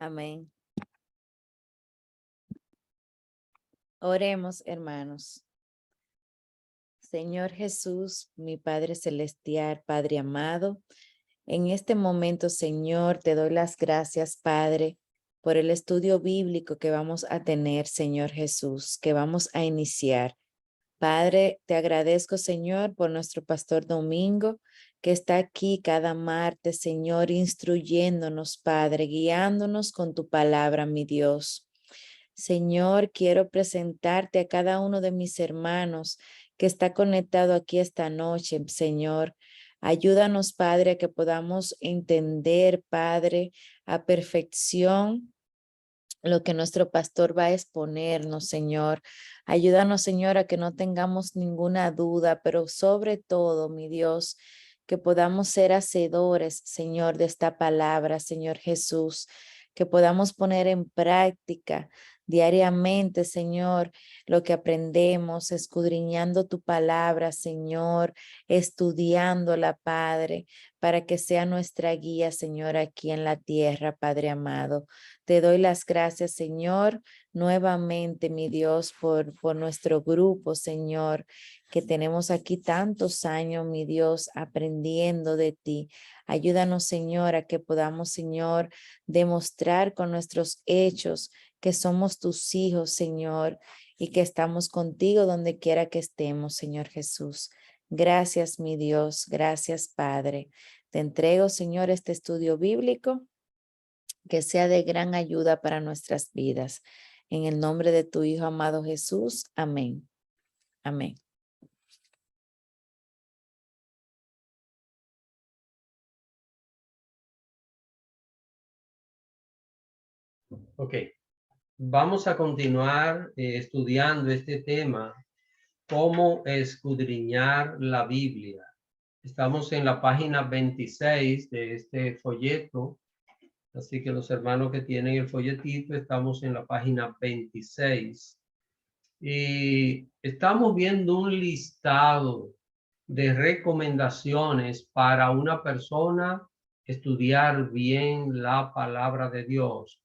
Amén. Oremos, hermanos. Señor Jesús, mi Padre Celestial, Padre amado, en este momento, Señor, te doy las gracias, Padre, por el estudio bíblico que vamos a tener, Señor Jesús, que vamos a iniciar. Padre, te agradezco, Señor, por nuestro pastor Domingo, que está aquí cada martes, Señor, instruyéndonos, Padre, guiándonos con tu palabra, mi Dios. Señor, quiero presentarte a cada uno de mis hermanos que está conectado aquí esta noche, Señor. Ayúdanos, Padre, a que podamos entender, Padre, a perfección lo que nuestro pastor va a exponernos, Señor. Ayúdanos, Señor, a que no tengamos ninguna duda, pero sobre todo, mi Dios, que podamos ser hacedores, Señor, de esta palabra, Señor Jesús, que podamos poner en práctica diariamente, Señor, lo que aprendemos, escudriñando tu palabra, Señor, estudiándola, Padre, para que sea nuestra guía, Señor, aquí en la tierra, Padre amado. Te doy las gracias, Señor, nuevamente, mi Dios, por nuestro grupo, Señor, que tenemos aquí tantos años, mi Dios, aprendiendo de ti. Ayúdanos, Señor, a que podamos, Señor, demostrar con nuestros hechos que somos tus hijos, Señor, y que estamos contigo donde quiera que estemos, Señor Jesús. Gracias, mi Dios. Gracias, Padre. Te entrego, Señor, este estudio bíblico que sea de gran ayuda para nuestras vidas. En el nombre de tu Hijo amado Jesús. Amén. Amén. Ok, vamos a continuar estudiando este tema, cómo escudriñar la Biblia. Estamos en la página 26 de este folleto, así que los hermanos que tienen el folletito, estamos en la página 26. Y estamos viendo un listado de recomendaciones para una persona estudiar bien la palabra de Dios.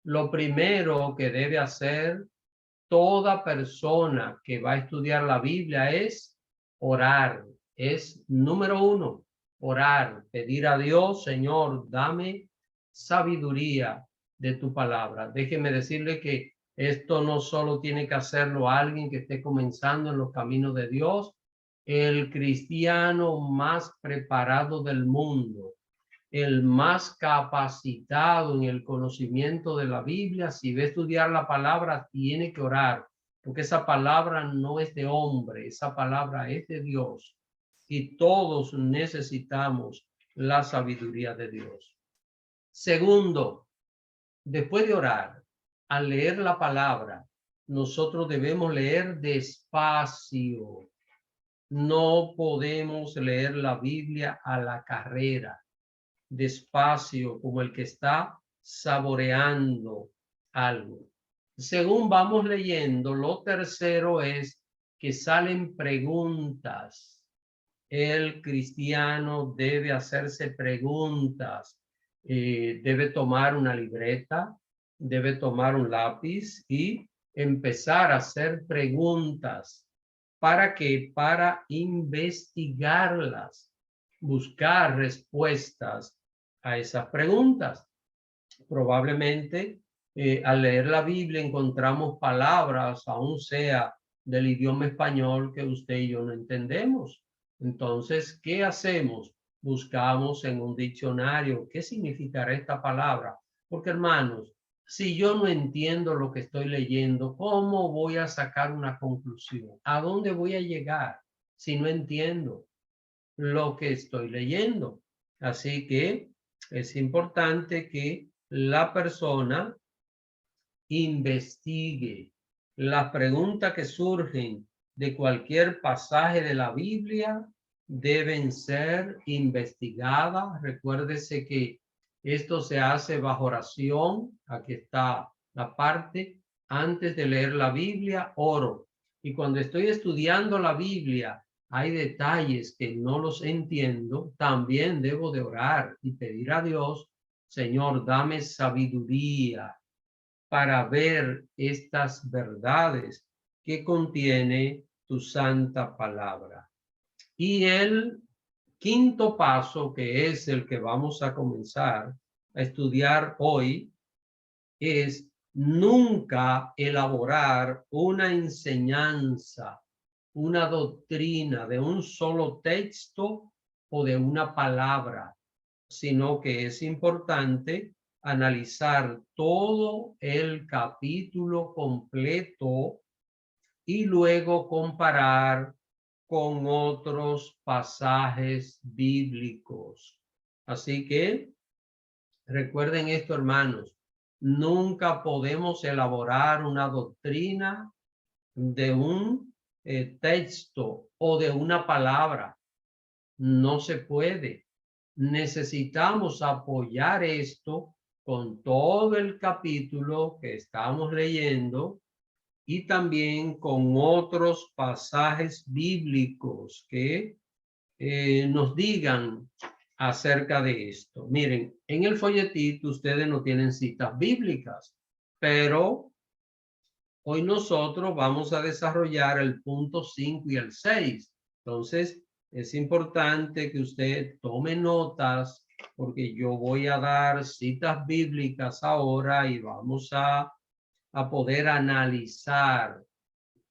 Lo primero que debe hacer toda persona que va a estudiar la Biblia es orar. Es número uno, orar, pedir a Dios, Señor, dame sabiduría de tu palabra. Déjeme decirle que esto no solo tiene que hacerlo alguien que esté comenzando en los caminos de Dios, el cristiano más preparado del mundo, el más capacitado en el conocimiento de la Biblia, si va a estudiar la palabra, tiene que orar, porque esa palabra no es de hombre, esa palabra es de Dios. Y todos necesitamos la sabiduría de Dios. Segundo, después de orar, al leer la palabra, nosotros debemos leer despacio. No podemos leer la Biblia a la carrera, despacio, como el que está saboreando algo. Según vamos leyendo, lo tercero es que salen preguntas. El cristiano debe hacerse preguntas, debe tomar una libreta, debe tomar un lápiz y empezar a hacer preguntas. ¿Para qué? Para investigarlas, buscar respuestas a esas preguntas. Probablemente al leer la Biblia encontramos palabras, aún sea del idioma español, que usted y yo no entendemos. Entonces, ¿qué hacemos? Buscamos en un diccionario qué significará esta palabra. Porque, hermanos, si yo no entiendo lo que estoy leyendo, ¿cómo voy a sacar una conclusión? ¿A dónde voy a llegar si no entiendo lo que estoy leyendo? Así que es importante que la persona investigue. Las preguntas que surgen de cualquier pasaje de la Biblia deben ser investigadas. Recuérdese que esto se hace bajo oración. Aquí está la parte. Antes de leer la Biblia, oro. Y cuando estoy estudiando la Biblia, hay detalles que no los entiendo, también debo de orar y pedir a Dios Señor, dame sabiduría para ver estas verdades que contiene tu santa palabra. Y el quinto paso, que es el que vamos a comenzar a estudiar hoy, es nunca elaborar una enseñanza, una doctrina de un solo texto o de una palabra, sino que es importante analizar todo el capítulo completo y luego comparar con otros pasajes bíblicos. Así que recuerden esto, hermanos, nunca podemos elaborar una doctrina de un texto o de una palabra. No se puede. Necesitamos apoyar esto con todo el capítulo que estamos leyendo y también con otros pasajes bíblicos que nos digan acerca de esto. Miren, en el folletito ustedes no tienen citas bíblicas, pero hoy nosotros vamos a desarrollar el punto 5 y el 6. Entonces, es importante que usted tome notas porque yo voy a dar citas bíblicas ahora y vamos a poder analizar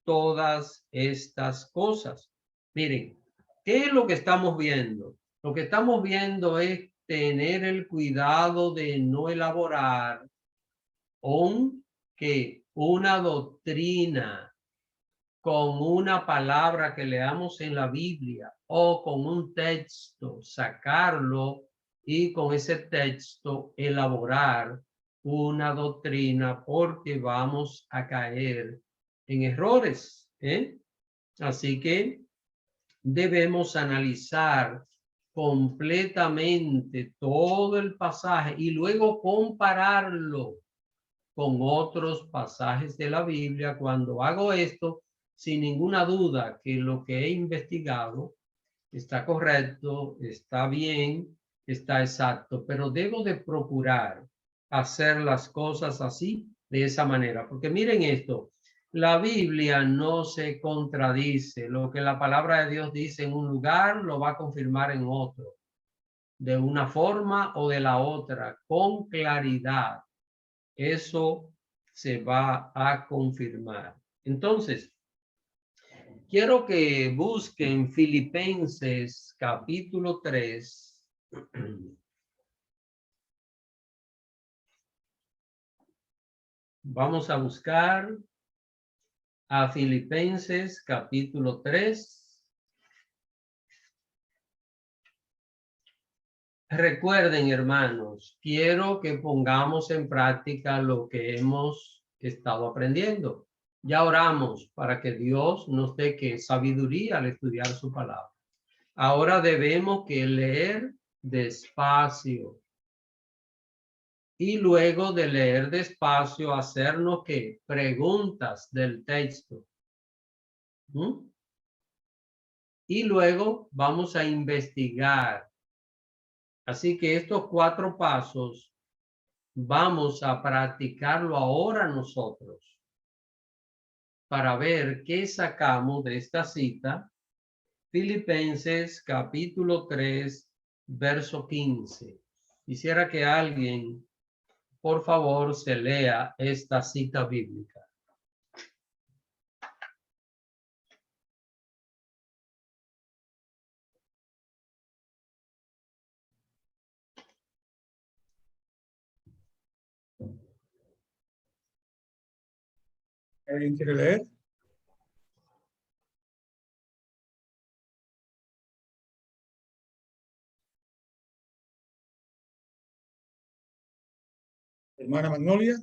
todas estas cosas. Miren, ¿qué es lo que estamos viendo? Lo que estamos viendo es tener el cuidado de no elaborar una doctrina con una palabra que leamos en la Biblia o con un texto, sacarlo y con ese texto elaborar una doctrina porque vamos a caer en errores. Así que debemos analizar completamente todo el pasaje y luego compararlo con otros pasajes de la Biblia. Cuando hago esto, sin ninguna duda que lo que he investigado está correcto, está bien, está exacto, pero debo de procurar hacer las cosas así, de esa manera. Porque miren esto, la Biblia no se contradice. Lo que la palabra de Dios dice en un lugar, lo va a confirmar en otro, de una forma o de la otra, con claridad. Eso se va a confirmar. Entonces, quiero que busquen Filipenses capítulo 3. Vamos a buscar a Filipenses capítulo 3. Recuerden, hermanos, quiero que pongamos en práctica lo que hemos estado aprendiendo. Ya oramos para que Dios nos dé que sabiduría al estudiar su palabra. Ahora debemos que leer despacio. Y luego de leer despacio, hacernos ¿qué? Preguntas del texto. Y luego vamos a investigar. Así que estos 4 pasos vamos a practicarlo ahora nosotros para ver qué sacamos de esta cita. Filipenses capítulo 3, verso 15. Quisiera que alguien, por favor, se lea esta cita bíblica. ¿Alguien quiere leer? Hermana Magnolia.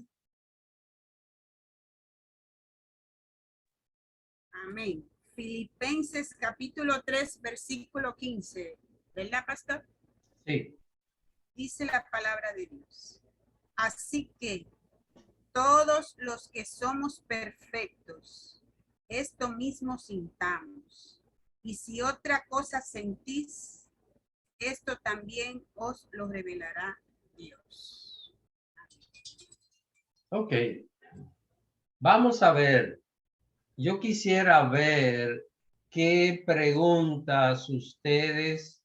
Amén. Filipenses capítulo 3, versículo 15. ¿Verdad, pastor? Sí. Dice la palabra de Dios. Así que todos los que somos perfectos, esto mismo sintamos. Y si otra cosa sentís, esto también os lo revelará Dios. Ok. Vamos a ver. Yo quisiera ver qué preguntas ustedes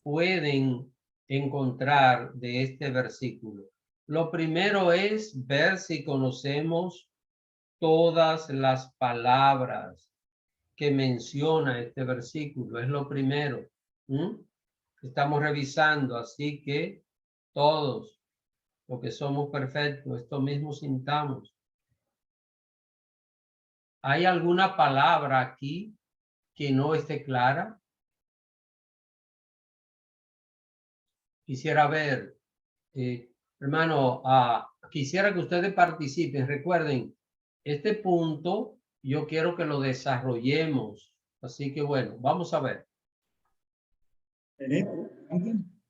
pueden encontrar de este versículo. Lo primero es ver si conocemos todas las palabras que menciona este versículo. Es lo primero. Estamos revisando, así que todos los que somos perfectos, esto mismo sintamos. ¿Hay alguna palabra aquí que no esté clara? Quisiera ver, hermano, quisiera que ustedes participen. Recuerden, este punto yo quiero que lo desarrollemos. Así que bueno, vamos a ver. ¿Alguien?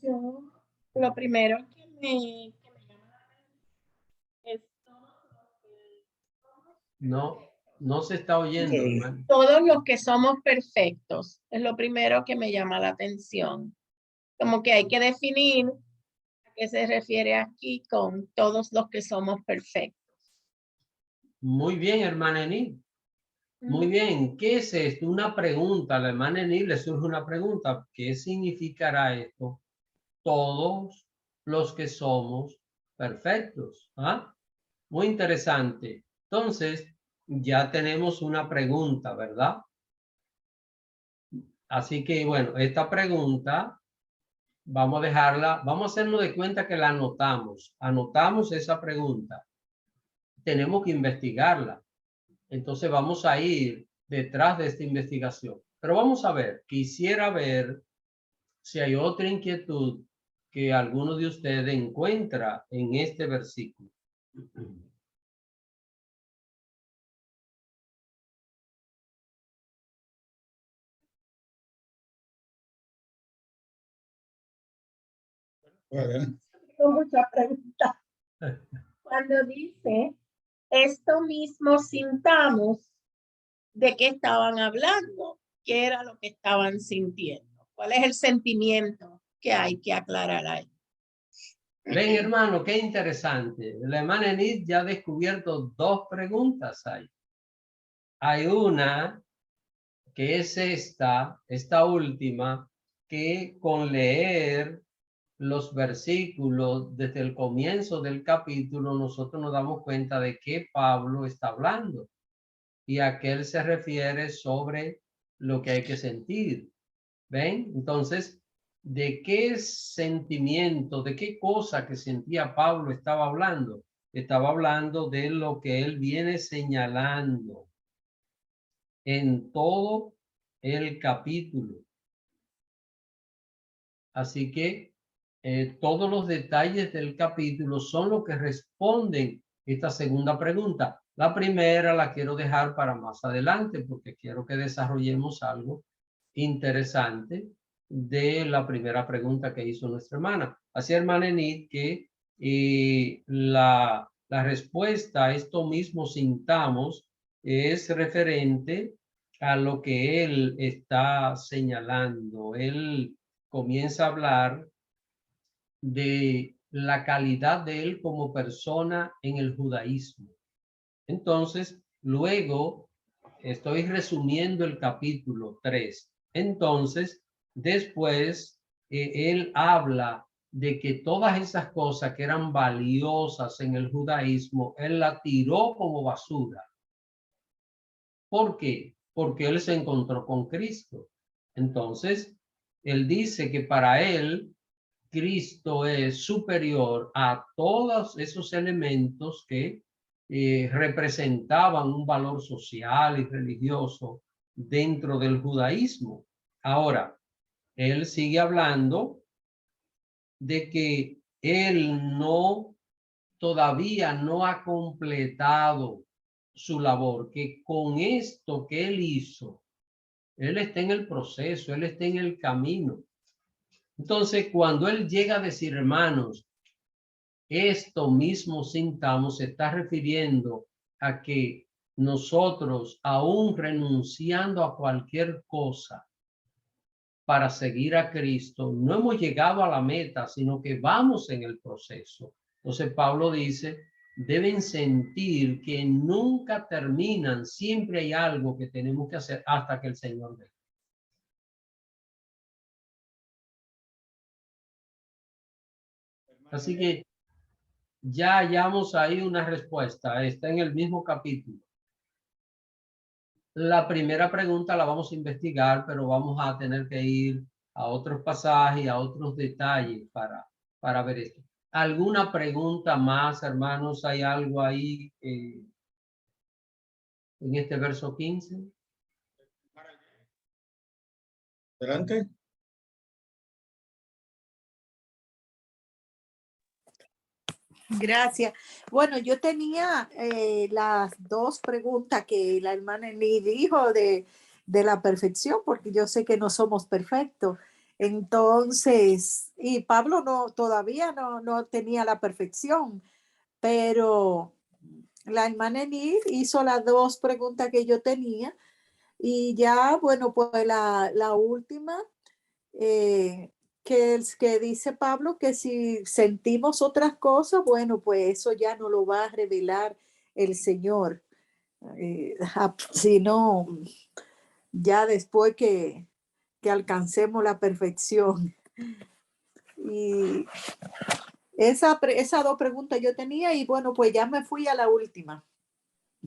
Yo, lo primero que me llama es No se está oyendo, Sí. hermano. todos los que somos perfectos. Es lo primero que me llama la atención. Como que hay que definir a qué se refiere aquí con todos los que somos perfectos. Muy bien, hermana Enid. Muy bien. ¿Qué es esto? Una pregunta. A la hermana Enid le surge una pregunta. ¿Qué significará esto? Todos los que somos perfectos. Muy interesante. Entonces, ya tenemos una pregunta, ¿verdad? Así que, bueno, esta pregunta vamos a dejarla, vamos a hacernos de cuenta que la anotamos. Anotamos esa pregunta. Tenemos que investigarla. Entonces vamos a ir detrás de esta investigación. Pero vamos a ver, quisiera ver si hay otra inquietud que alguno de ustedes encuentra en este versículo. Bueno, Tengo muchas preguntas. Cuando dice, esto mismo sintamos, ¿de qué estaban hablando? ¿Qué era lo que estaban sintiendo? ¿Cuál es el sentimiento que hay que aclarar ahí? Ven, hermano, qué interesante. La hermana Enid ya ha descubierto dos preguntas ahí. Hay una que es esta última, que con leer los versículos desde el comienzo del capítulo, nosotros nos damos cuenta de qué Pablo está hablando y a qué él se refiere sobre lo que hay que sentir. ¿Ven? Entonces, ¿de qué sentimiento, de qué cosa que sentía Pablo estaba hablando? Estaba hablando de lo que él viene señalando en todo el capítulo. Así que todos los detalles del capítulo son los que responden esta segunda pregunta. La primera la quiero dejar para más adelante porque quiero que desarrollemos algo interesante de la primera pregunta que hizo nuestra hermana. Así, hermana Enid, que la respuesta a esto mismo sintamos es referente a lo que él está señalando. Él comienza a hablar de la calidad de él como persona en el judaísmo. Entonces, luego estoy resumiendo el capítulo 3. Entonces, después, él habla de que todas esas cosas que eran valiosas en el judaísmo, él la tiró como basura. ¿Por qué? Porque él se encontró con Cristo. Entonces, él dice que para él, Cristo es superior a todos esos elementos que representaban un valor social y religioso dentro del judaísmo. Ahora, él sigue hablando de que él todavía no ha completado su labor, que con esto que él hizo, él está en el proceso, él está en el camino. Entonces, cuando él llega a decir, hermanos, esto mismo sintamos, se está refiriendo a que nosotros, aún renunciando a cualquier cosa para seguir a Cristo, no hemos llegado a la meta, sino que vamos en el proceso. Entonces Pablo dice, deben sentir que nunca terminan, siempre hay algo que tenemos que hacer hasta que el Señor venga. Así que ya hallamos ahí una respuesta, está en el mismo capítulo. La primera pregunta la vamos a investigar, pero vamos a tener que ir a otros pasajes, a otros detalles para ver esto. ¿Alguna pregunta más, hermanos? ¿Hay algo ahí en este verso 15? Adelante. Gracias. Bueno, yo tenía las dos preguntas que la hermana Lee dijo de la perfección, porque yo sé que no somos perfectos. Entonces, y Pablo todavía no tenía la perfección, pero la hermana Lee hizo las dos preguntas que yo tenía y ya, bueno, pues la última. Que dice Pablo que si sentimos otras cosas, bueno, pues eso ya no lo va a revelar el Señor, sino ya después que alcancemos la perfección. Y esas dos preguntas yo tenía y bueno, pues ya me fui a la última,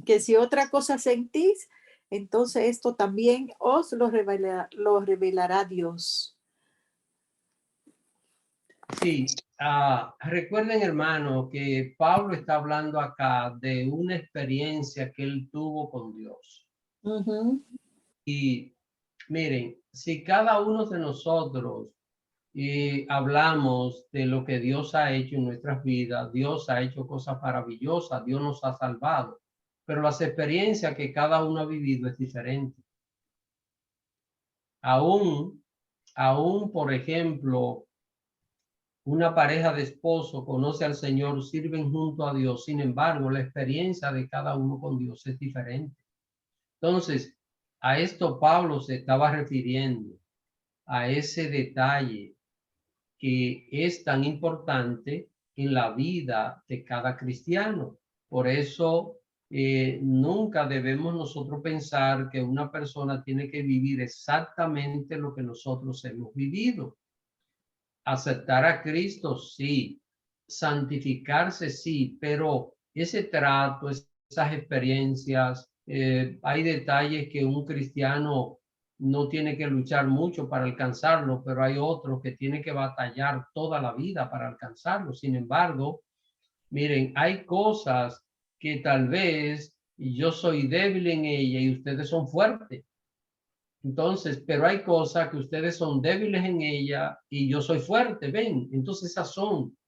que si otra cosa sentís, entonces esto también os lo revelará Dios. Sí, recuerden, hermano, que Pablo está hablando acá de una experiencia que él tuvo con Dios. Uh-huh. Y miren, si cada uno de nosotros hablamos de lo que Dios ha hecho en nuestras vidas, Dios ha hecho cosas maravillosas, Dios nos ha salvado, pero las experiencias que cada uno ha vivido es diferente. Aún, por ejemplo, una pareja de esposo conoce al Señor, sirven junto a Dios. Sin embargo, la experiencia de cada uno con Dios es diferente. Entonces, a esto Pablo se estaba refiriendo, a ese detalle que es tan importante en la vida de cada cristiano. Por eso, nunca debemos nosotros pensar que una persona tiene que vivir exactamente lo que nosotros hemos vivido. Aceptar a Cristo, sí. Santificarse, sí, pero ese trato, esas experiencias, hay detalles que un cristiano no tiene que luchar mucho para alcanzarlo, pero hay otros que tiene que batallar toda la vida para alcanzarlo. Sin embargo, miren, hay cosas que tal vez yo soy débil en ella y ustedes son fuertes. Entonces, pero hay cosas que ustedes son débiles en ella y yo soy fuerte, ven. Entonces esas son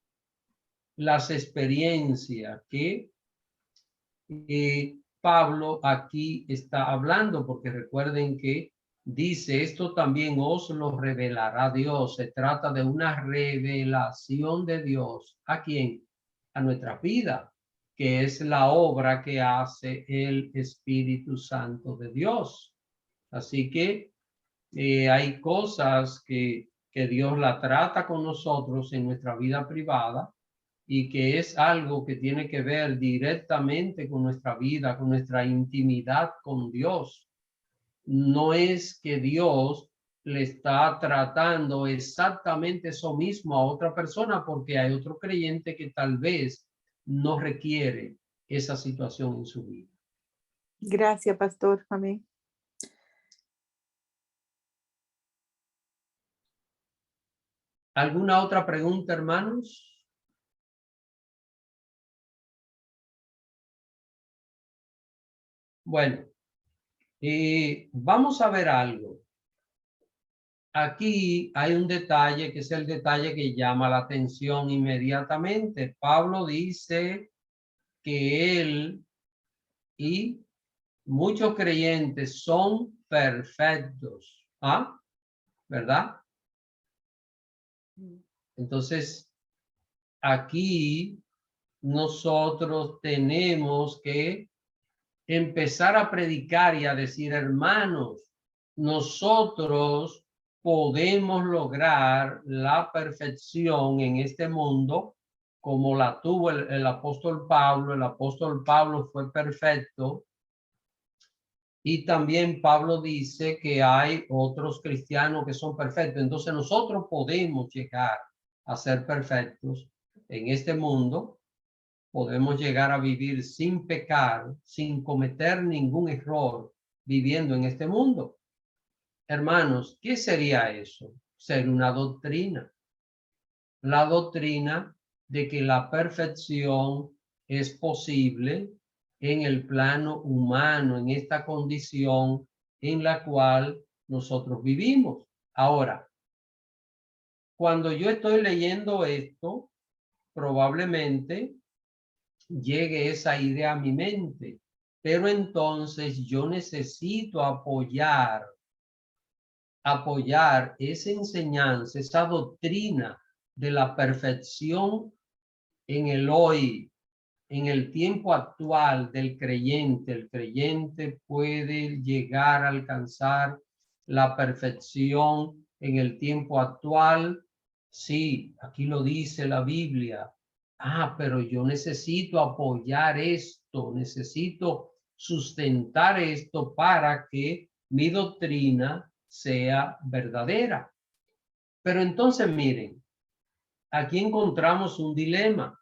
las experiencias que Pablo aquí está hablando, porque recuerden que dice, esto también os lo revelará Dios. Se trata de una revelación de Dios. ¿A quién? A nuestra vida, que es la obra que hace el Espíritu Santo de Dios. Así que hay cosas que Dios la trata con nosotros en nuestra vida privada y que es algo que tiene que ver directamente con nuestra vida, con nuestra intimidad con Dios. No es que Dios le está tratando exactamente eso mismo a otra persona porque hay otro creyente que tal vez no requiere esa situación en su vida. Gracias, pastor. Amén. ¿Alguna otra pregunta, hermanos? Bueno, vamos a ver algo. Aquí hay un detalle que es el detalle que llama la atención inmediatamente. Pablo dice que él y muchos creyentes son perfectos. ¿Ah? ¿Verdad? Entonces, aquí nosotros tenemos que empezar a predicar y a decir, hermanos, nosotros podemos lograr la perfección en este mundo como la tuvo el apóstol Pablo. El apóstol Pablo fue perfecto. Y también Pablo dice que hay otros cristianos que son perfectos. Entonces nosotros podemos llegar a ser perfectos en este mundo. Podemos llegar a vivir sin pecar, sin cometer ningún error, viviendo en este mundo. Hermanos, ¿qué sería eso? Ser una doctrina. La doctrina de que la perfección es posible en el plano humano, en esta condición en la cual nosotros vivimos. Ahora, cuando yo estoy leyendo esto, probablemente llegue esa idea a mi mente, pero entonces yo necesito apoyar esa enseñanza, esa doctrina de la perfección en el hoy, en el tiempo actual del creyente. El creyente puede llegar a alcanzar la perfección en el tiempo actual. Sí, aquí lo dice la Biblia. Pero yo necesito apoyar esto, necesito sustentar esto para que mi doctrina sea verdadera. Pero entonces miren, aquí encontramos un dilema.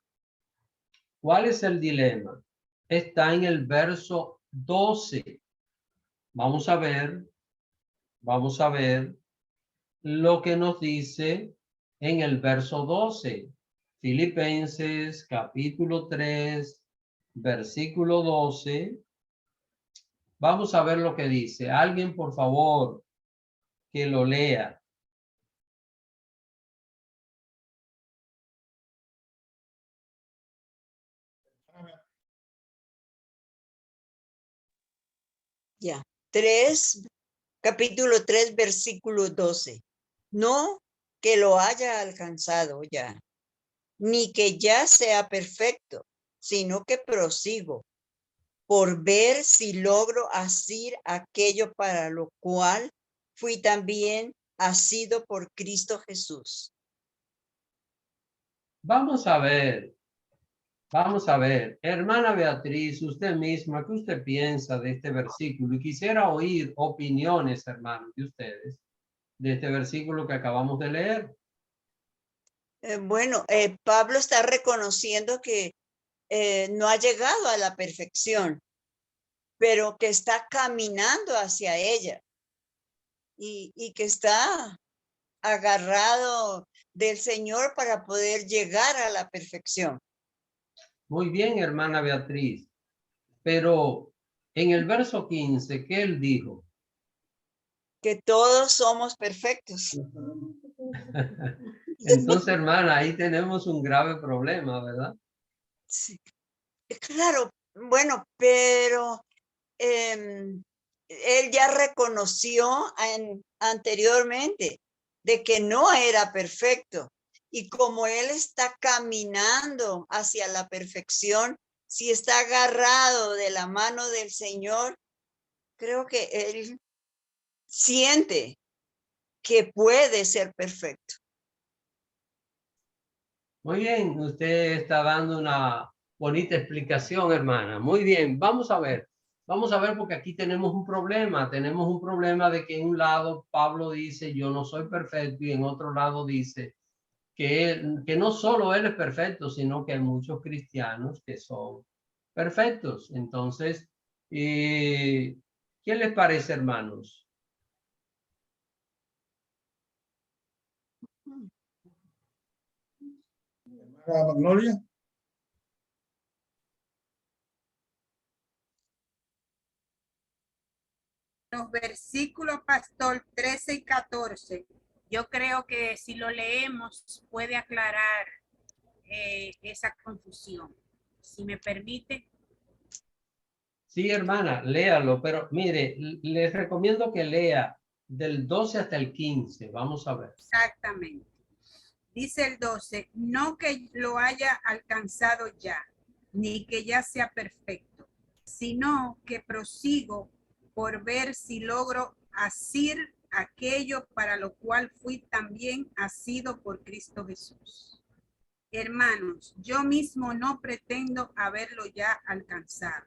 ¿Cuál es el dilema? Está en el verso 12. Vamos a ver lo que nos dice en el verso 12. Filipenses capítulo 3, versículo 12. Vamos a ver lo que dice. Alguien, por favor, que lo lea. Ya. Capítulo 3, versículo 12. No que lo haya alcanzado ya, ni que ya sea perfecto, sino que prosigo por ver si logro hacer aquello para lo cual fui también asido por Cristo Jesús. Vamos a ver, hermana Beatriz, usted misma, ¿qué usted piensa de este versículo? Y quisiera oír opiniones, hermanos, de ustedes, de este versículo que acabamos de leer. Pablo está reconociendo que no ha llegado a la perfección, pero que está caminando hacia ella y que está agarrado del Señor para poder llegar a la perfección. Muy bien, hermana Beatriz, pero en el verso 15, ¿qué él dijo? Que todos somos perfectos. Entonces, hermana, ahí tenemos un grave problema, ¿verdad? Sí. Claro, bueno, pero él ya reconoció anteriormente de que no era perfecto. Y como él está caminando hacia la perfección, si está agarrado de la mano del Señor, creo que él siente que puede ser perfecto. Muy bien, usted está dando una bonita explicación, hermana. Muy bien, vamos a ver porque aquí tenemos un problema de que en un lado Pablo dice yo no soy perfecto y en otro lado dice que no solo él es perfecto, sino que hay muchos cristianos que son perfectos. Entonces, ¿qué les parece, hermanos? Hermana Magnolia. Los versículos, pastor, 13 y 14, yo creo que si lo leemos puede aclarar esa confusión. Si me permite. Sí, hermana, léalo, pero mire, les recomiendo que lea del 12 hasta el 15. Vamos a ver. Exactamente. Dice el 12, no que lo haya alcanzado ya, ni que ya sea perfecto, sino que prosigo por ver si logro hacer aquello para lo cual fui también asido por Cristo Jesús. Hermanos, yo mismo no pretendo haberlo ya alcanzado,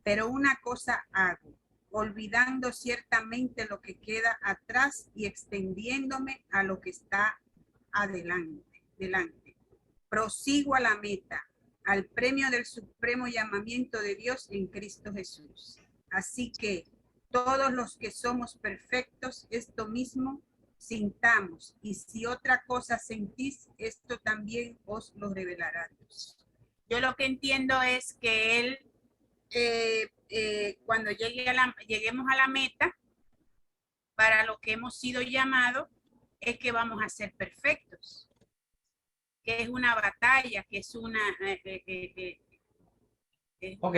pero una cosa hago, olvidando ciertamente lo que queda atrás y extendiéndome a lo que está delante. Prosigo a la meta, al premio del supremo llamamiento de Dios en Cristo Jesús. Así que todos los que somos perfectos, esto mismo sintamos, y si otra cosa sentís, esto también os lo revelará Dios. Yo lo que entiendo es que él, cuando lleguemos a la meta, para lo que hemos sido llamados, es que vamos a ser perfectos, que es una batalla, que es una... Ok,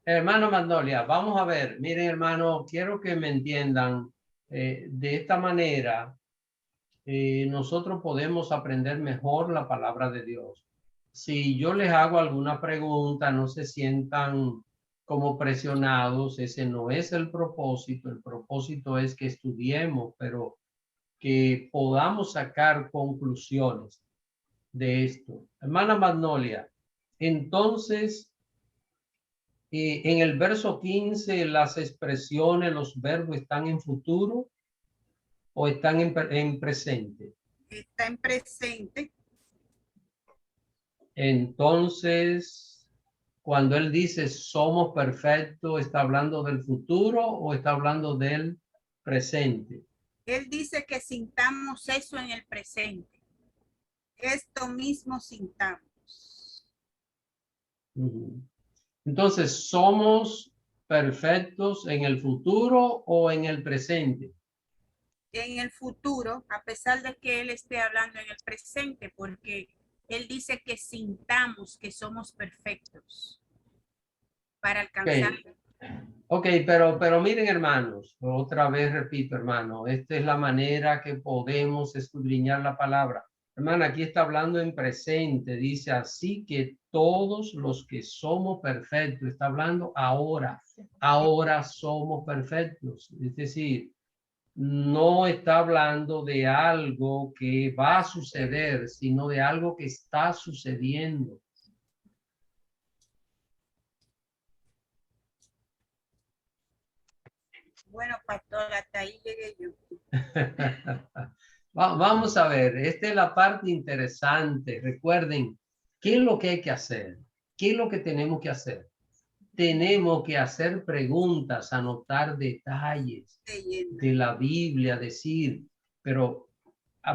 hermano Magnolia, vamos a ver. Miren, hermano, quiero que me entiendan. De esta manera, nosotros podemos aprender mejor la palabra de Dios. Si yo les hago alguna pregunta, no se sientan como presionados. Ese no es el propósito. El propósito es que estudiemos, pero que podamos sacar conclusiones de esto. Hermana Magnolia, entonces, en el verso 15, las expresiones, los verbos están en futuro o están en presente. Está en presente. Entonces, cuando él dice somos perfectos, ¿está hablando del futuro o está hablando del presente? Él dice que sintamos eso en el presente. Esto mismo sintamos. Entonces, ¿somos perfectos en el futuro o en el presente? En el futuro, a pesar de que él esté hablando en el presente, porque él dice que sintamos que somos perfectos para alcanzar. Ok, pero miren, hermanos, otra vez repito, hermano, esta es la manera que podemos escudriñar la palabra. Hermana, aquí está hablando en presente, dice así que todos los que somos perfectos, está hablando ahora somos perfectos. Es decir, no está hablando de algo que va a suceder, sino de algo que está sucediendo. Bueno, pastor, hasta ahí llegué yo. Vamos a ver, esta es la parte interesante. Recuerden, ¿qué es lo que hay que hacer? ¿Qué es lo que tenemos que hacer? Tenemos que hacer preguntas, anotar detalles de la Biblia, decir, pero,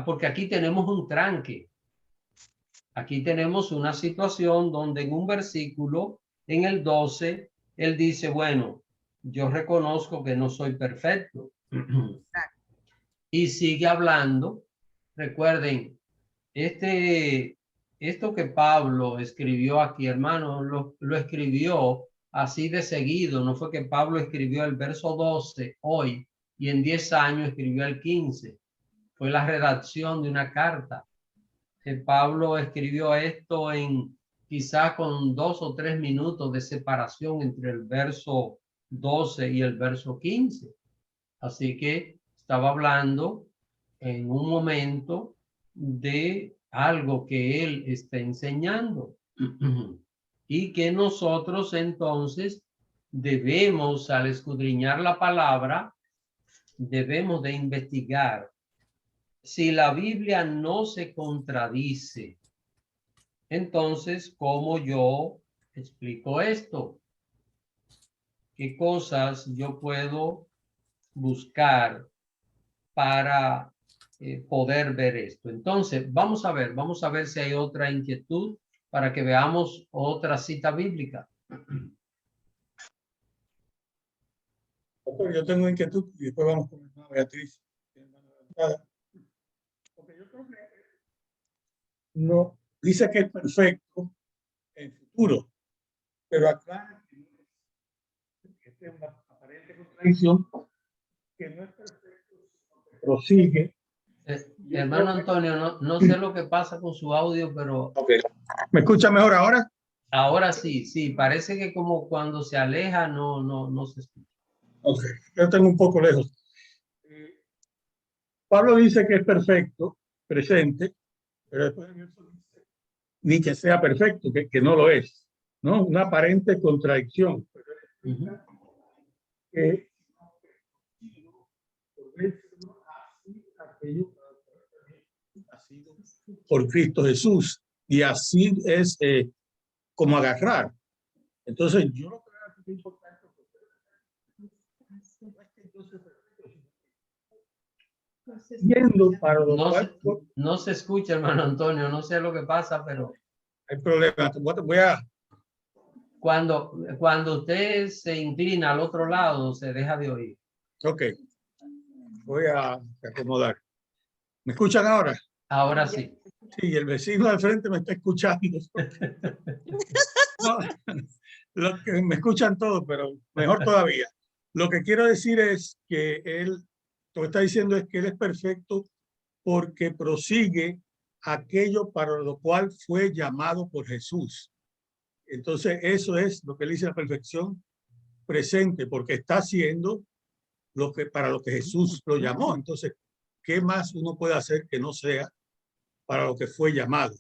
porque aquí tenemos un tranque. Aquí tenemos una situación donde en un versículo, en el 12, él dice, bueno, yo reconozco que no soy perfecto. Y sigue hablando. Recuerden, esto que Pablo escribió aquí, hermano, lo escribió así de seguido. No fue que Pablo escribió el verso 12 hoy y en 10 años escribió el 15. Fue la redacción de una carta. Que Pablo escribió esto en quizás con 2 o 3 minutos de separación entre el verso 12 y el verso 15. Así que estaba hablando en un momento de algo que él está enseñando y que nosotros entonces debemos, al escudriñar la palabra, debemos de investigar si la Biblia no se contradice. Entonces, ¿cómo yo explico esto? ¿Qué cosas yo puedo buscar para poder ver esto? Entonces, vamos a ver si hay otra inquietud para que veamos otra cita bíblica. Doctor, yo tengo inquietud y después vamos con la Beatriz. Porque yo creo que no dice que es perfecto en futuro, pero acá esta es una aparente contradicción que no es perfecto, sino que prosigue. Hermano Antonio, no sé lo que pasa con su audio, pero... Okay. ¿Me escucha mejor ahora? Ahora sí, parece que como cuando se aleja no se escucha. Ok, yo tengo un poco lejos. Pablo dice que es perfecto, presente, pero después en eso dice ni que sea perfecto, que no lo es, ¿no? Una aparente contradicción. Ujú. Que por verlo así, aquello ha sido por Cristo Jesús, y así es como agarrar. Entonces, yo lo creo que es importante yendo para lo No cual se, no se escucha, hermano Antonio, no sé lo que pasa, pero hay problemas. Voy a cuando usted se inclina al otro lado, se deja de oír. ok, voy a acomodar. ¿Me escuchan ahora? Ahora sí. Sí, el vecino al frente me está escuchando. No, lo que me escuchan todos, pero mejor todavía. Lo que quiero decir es que él, lo que está diciendo es que él es perfecto porque prosigue aquello para lo cual fue llamado por Jesús. Entonces, eso es lo que él dice, la perfección presente, porque está haciendo lo que, para lo que Jesús lo llamó. Entonces, ¿qué más uno puede hacer que no sea para lo que fue llamado?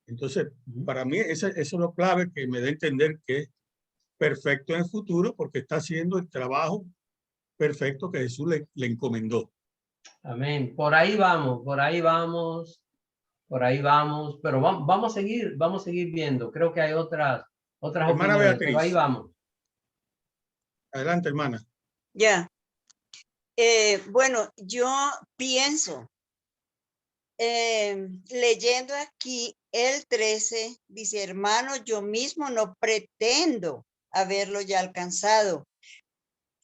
Entonces, para mí, eso es lo clave que me da a entender que es perfecto en el futuro, porque está haciendo el trabajo perfecto que Jesús le encomendó. Amén. Por ahí vamos, por ahí vamos, por ahí vamos, pero vamos a seguir viendo. Creo que hay otras Hermana opiniones, pero ahí Beatriz, vamos. adelante, hermana. Ya. Bueno, yo pienso, leyendo aquí el 13, dice, hermano, yo mismo no pretendo haberlo ya alcanzado.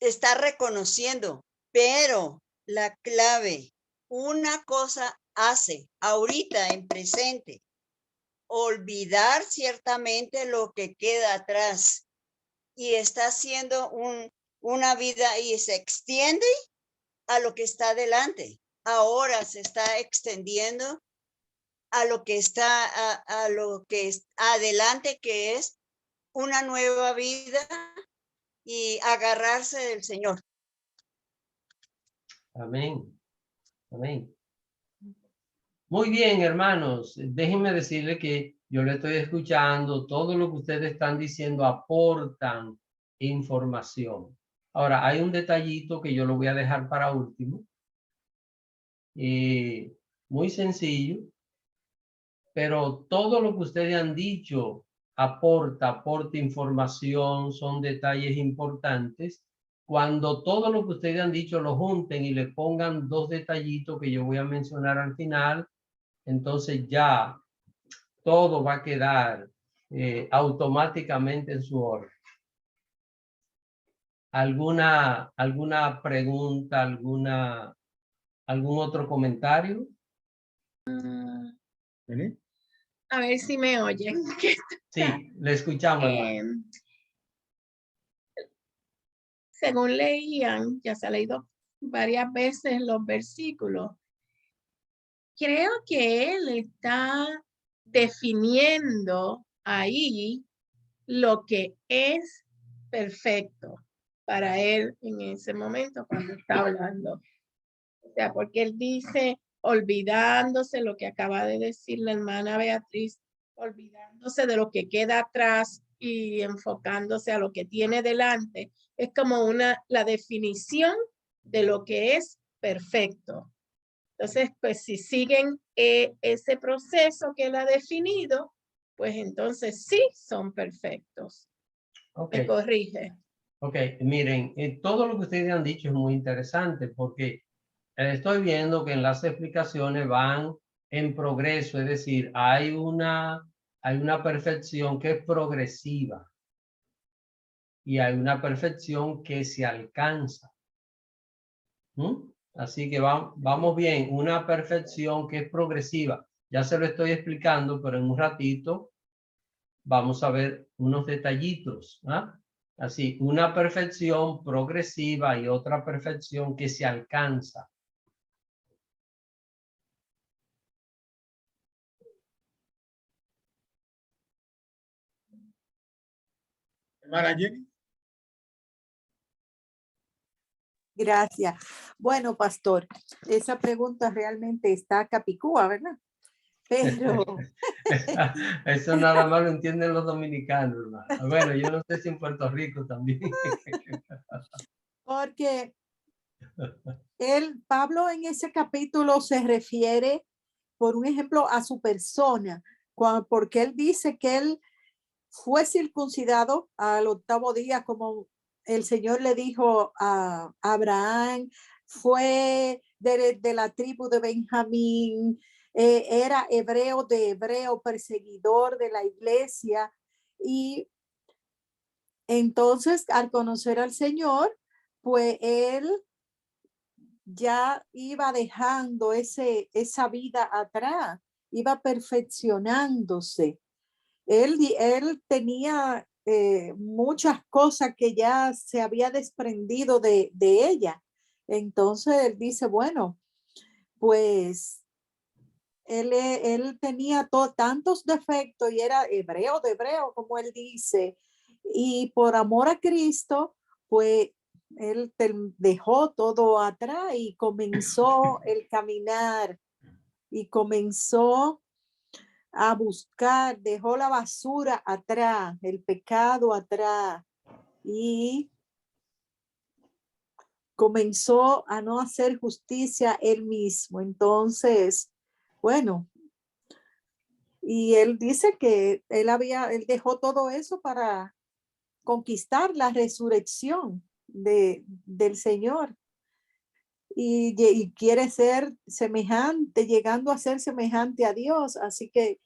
Está reconociendo, pero la clave, una cosa hace ahorita en presente, olvidar ciertamente lo que queda atrás y está haciendo una vida y se extiende a lo que está adelante. Ahora se está extendiendo a lo que está, a lo que es adelante, que es una nueva vida y agarrarse del Señor. Amén. Amén. Muy bien, hermanos. Déjenme decirle que yo le estoy escuchando. Todo lo que ustedes están diciendo aportan información. Ahora, hay un detallito que yo lo voy a dejar para último. Muy sencillo, pero todo lo que ustedes han dicho aporta información, son detalles importantes. Cuando todo lo que ustedes han dicho lo junten y le pongan dos detallitos que yo voy a mencionar al final, entonces ya todo va a quedar automáticamente en su orden. ¿Alguna pregunta, algún otro comentario? ¿Vení? A ver si me oyen. Sí, le escuchamos. Según leían, ya se ha leído varias veces los versículos, creo que él está definiendo ahí lo que es perfecto para él en ese momento cuando está hablando. O sea, porque él dice, olvidándose lo que acaba de decir la hermana Beatriz, olvidándose de lo que queda atrás y enfocándose a lo que tiene delante, es como la definición de lo que es perfecto. Entonces, pues si siguen ese proceso que él ha definido, pues entonces sí son perfectos. Okay. Me corrige. Ok, miren, todo lo que ustedes han dicho es muy interesante porque estoy viendo que en las explicaciones van en progreso, es decir, hay una perfección que es progresiva y hay una perfección que se alcanza. Así que vamos bien, una perfección que es progresiva. Ya se lo estoy explicando, pero en un ratito vamos a ver unos detallitos. Así, una perfección progresiva y otra perfección que se alcanza. Hermana Jenny. Gracias. Bueno, pastor, esa pregunta realmente está capicúa, ¿verdad? Pero Eso nada más lo entienden los dominicanos, hermano. Bueno, yo no sé si en Puerto Rico también. Porque Pablo en ese capítulo se refiere, por un ejemplo, a su persona, porque él dice que él fue circuncidado al 8º día, como el Señor le dijo a Abraham, fue de la tribu de Benjamín, era hebreo de hebreo, perseguidor de la iglesia. Y entonces, al conocer al Señor, pues él ya iba dejando esa vida atrás, iba perfeccionándose. Él tenía muchas cosas que ya se había desprendido de ella. Entonces él dice, bueno, pues él tenía tantos defectos y era hebreo de hebreo, como él dice, y por amor a Cristo, pues él dejó todo atrás y comenzó el caminar y comenzó a buscar, dejó la basura atrás, el pecado atrás y comenzó a no hacer justicia él mismo. Entonces, bueno, y él dice que él dejó todo eso para conquistar la resurrección del Señor. Y quiere ser semejante, llegando a ser semejante a Dios. Así que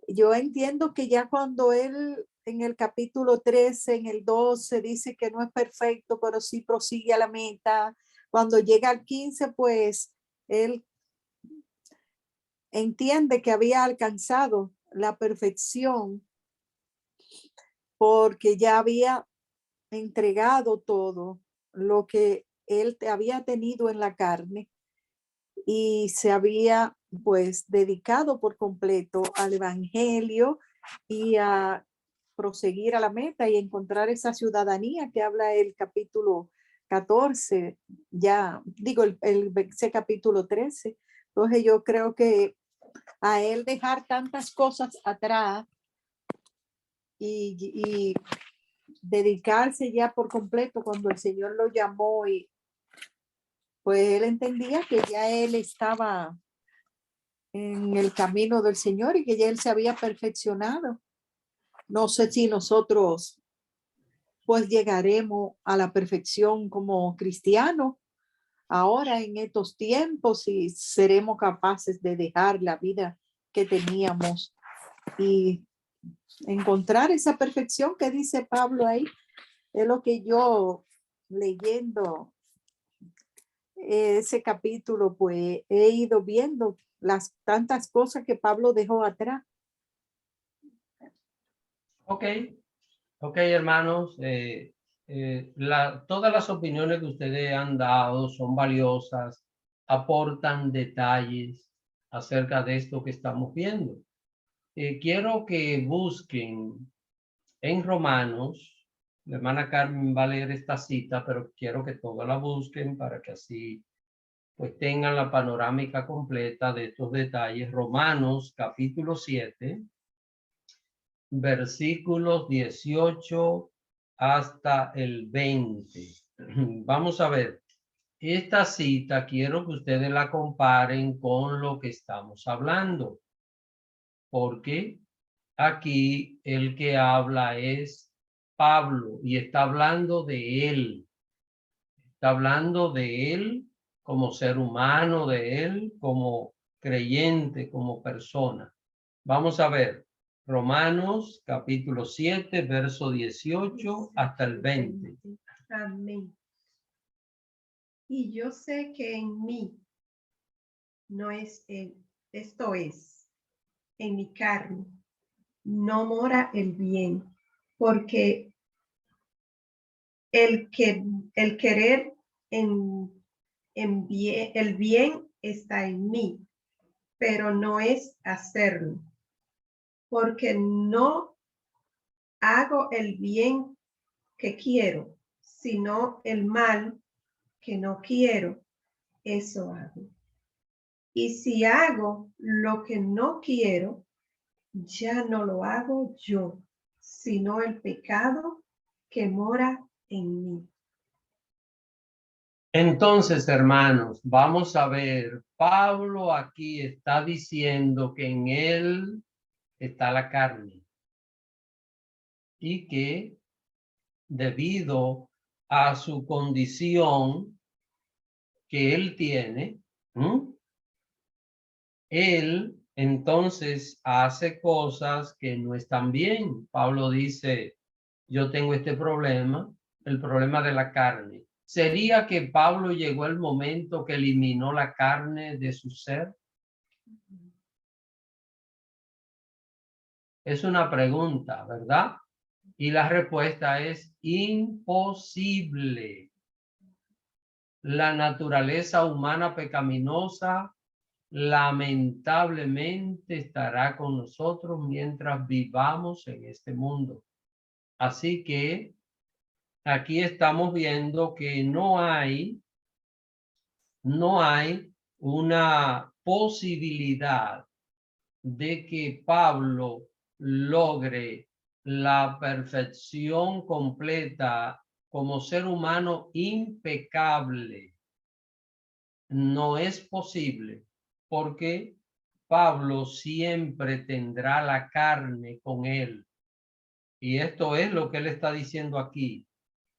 yo entiendo que ya cuando él en el capítulo 13, en el 12, dice que no es perfecto, pero sí prosigue a la meta. Cuando llega al 15, pues él entiende que había alcanzado la perfección porque ya había entregado todo lo que él había tenido en la carne y se había pues dedicado por completo al evangelio y a proseguir a la meta y encontrar esa ciudadanía que habla el capítulo 14, ya digo ese capítulo 13. Entonces yo creo que a él dejar tantas cosas atrás y dedicarse ya por completo cuando el Señor lo llamó y pues él entendía que ya él estaba en el camino del Señor y que ya él se había perfeccionado. No sé si nosotros pues llegaremos a la perfección como cristianos ahora en estos tiempos y seremos capaces de dejar la vida que teníamos y encontrar esa perfección que dice Pablo ahí. Es lo que yo leyendo ese capítulo, pues he ido viendo las tantas cosas que Pablo dejó atrás. Ok, hermanos. Todas las opiniones que ustedes han dado son valiosas, aportan detalles acerca de esto que estamos viendo. Quiero que busquen en Romanos. La hermana Carmen va a leer esta cita, pero quiero que todos la busquen para que así pues tengan la panorámica completa de estos detalles. Romanos capítulo 7, versículos 18 hasta el 20. Vamos a ver. Esta cita quiero que ustedes la comparen con lo que estamos hablando, porque aquí el que habla es Pablo y está hablando de él. Está hablando de él como ser humano, de él como creyente, como persona. Vamos a ver. Romanos capítulo 7, verso 18 hasta el 20. Amén. Y yo sé que en mí no es esto es, en mi carne, no mora el bien, porque el querer el bien está en mí, pero no es hacerlo, porque no hago el bien que quiero, sino el mal que no quiero, eso hago. Y si hago lo que no quiero, ya no lo hago yo, sino el pecado que mora en mí. Entonces, hermanos, vamos a ver, Pablo aquí está diciendo que en él está la carne y que debido a su condición que él tiene, él entonces hace cosas que no están bien. Pablo dice, yo tengo este problema, el problema de la carne. ¿Sería que Pablo llegó el momento que eliminó la carne de su ser? Es una pregunta, ¿verdad? Y la respuesta es imposible. La naturaleza humana pecaminosa lamentablemente estará con nosotros mientras vivamos en este mundo. Así que aquí estamos viendo que no hay una posibilidad de que Pablo logre la perfección completa como ser humano impecable. No es posible porque Pablo siempre tendrá la carne con él. Y esto es lo que él está diciendo aquí.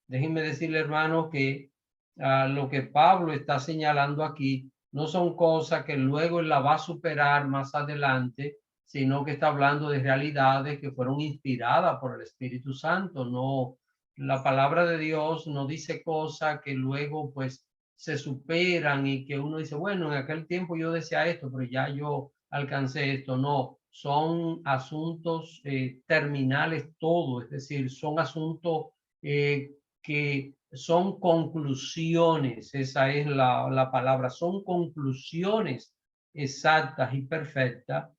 Déjenme decirle, hermano, que lo que Pablo está señalando aquí no son cosas que luego él la va a superar más adelante, sino que está hablando de realidades que fueron inspiradas por el Espíritu Santo. No, la palabra de Dios no dice cosas que luego pues se superan y que uno dice, bueno, en aquel tiempo yo decía esto, pero ya yo alcancé esto. No, son asuntos terminales todo, es decir, son asuntos que son conclusiones, esa es la palabra, son conclusiones exactas y perfectas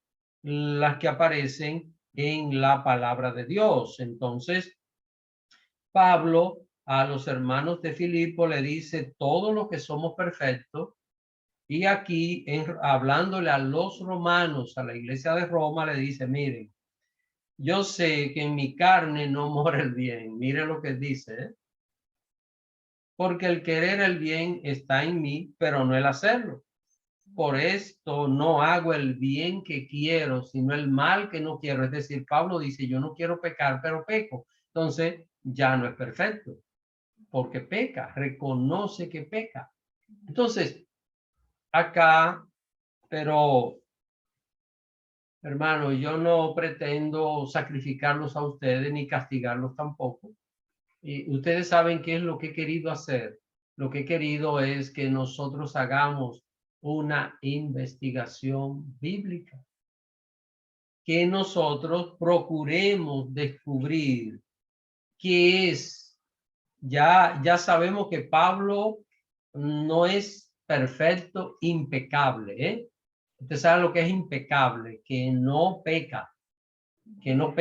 las que aparecen en la palabra de Dios. Entonces, Pablo a los hermanos de Filipo le dice todo lo que somos perfectos y aquí hablándole a los romanos, a la iglesia de Roma, le dice, miren, yo sé que en mi carne no mora el bien. Mire lo que dice, ¿eh? Porque el querer el bien está en mí, pero no el hacerlo. Por esto no hago el bien que quiero, sino el mal que no quiero. Es decir, Pablo dice, yo no quiero pecar, pero peco. Entonces, ya no es perfecto, porque peca, reconoce que peca. Entonces, acá, pero, hermano, yo no pretendo sacrificarlos a ustedes ni castigarlos tampoco. Y ustedes saben qué es lo que he querido hacer. Lo que he querido es que nosotros hagamos una investigación bíblica. Que nosotros procuremos descubrir qué es. Ya sabemos que Pablo no es perfecto, impecable. Usted sabe lo que es impecable, que no peca, que no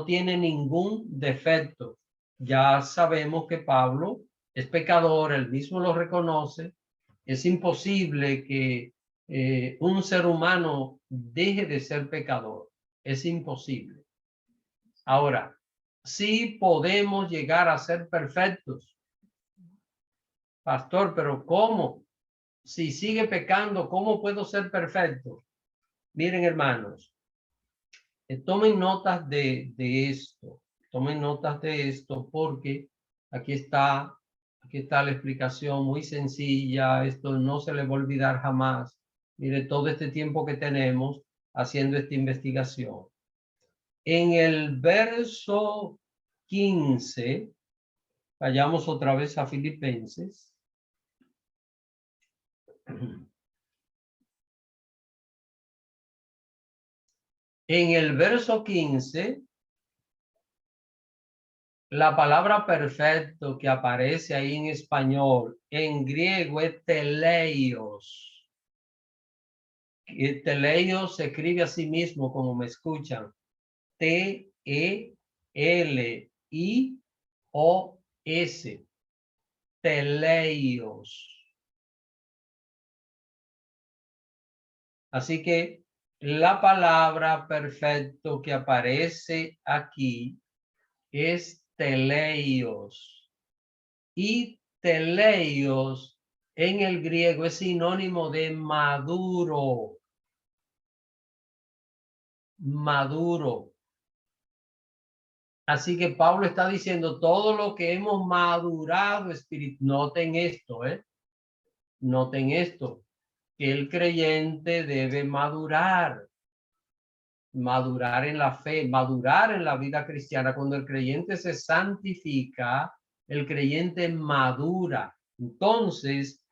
tiene ningún defecto. Ya sabemos que Pablo es pecador, él mismo lo reconoce. Es imposible que un ser humano deje de ser pecador. Es imposible. Ahora, sí podemos llegar a ser perfectos. Pastor, pero ¿cómo? Si sigue pecando, ¿cómo puedo ser perfecto? Miren, hermanos, tomen notas de esto. Tomen notas de esto porque aquí está la explicación muy sencilla. Esto no se le va a olvidar jamás. Mire, todo este tiempo que tenemos haciendo esta investigación. En el verso 15, vayamos otra vez a Filipenses. En el verso 15, la palabra perfecto que aparece ahí en español, en griego es teleios. Teleios se escribe a sí mismo como me escuchan. T-E-L-I-O-S. Teleios. Así que La palabra perfecto que aparece aquí es teleios. Y teleios en el griego es sinónimo de maduro. Maduro. Así que Pablo está diciendo todo lo que hemos madurado espiritual. Noten esto, noten esto, que el creyente debe madurar en la fe, madurar en la vida cristiana. Cuando el creyente se santifica, el creyente madura. Entonces,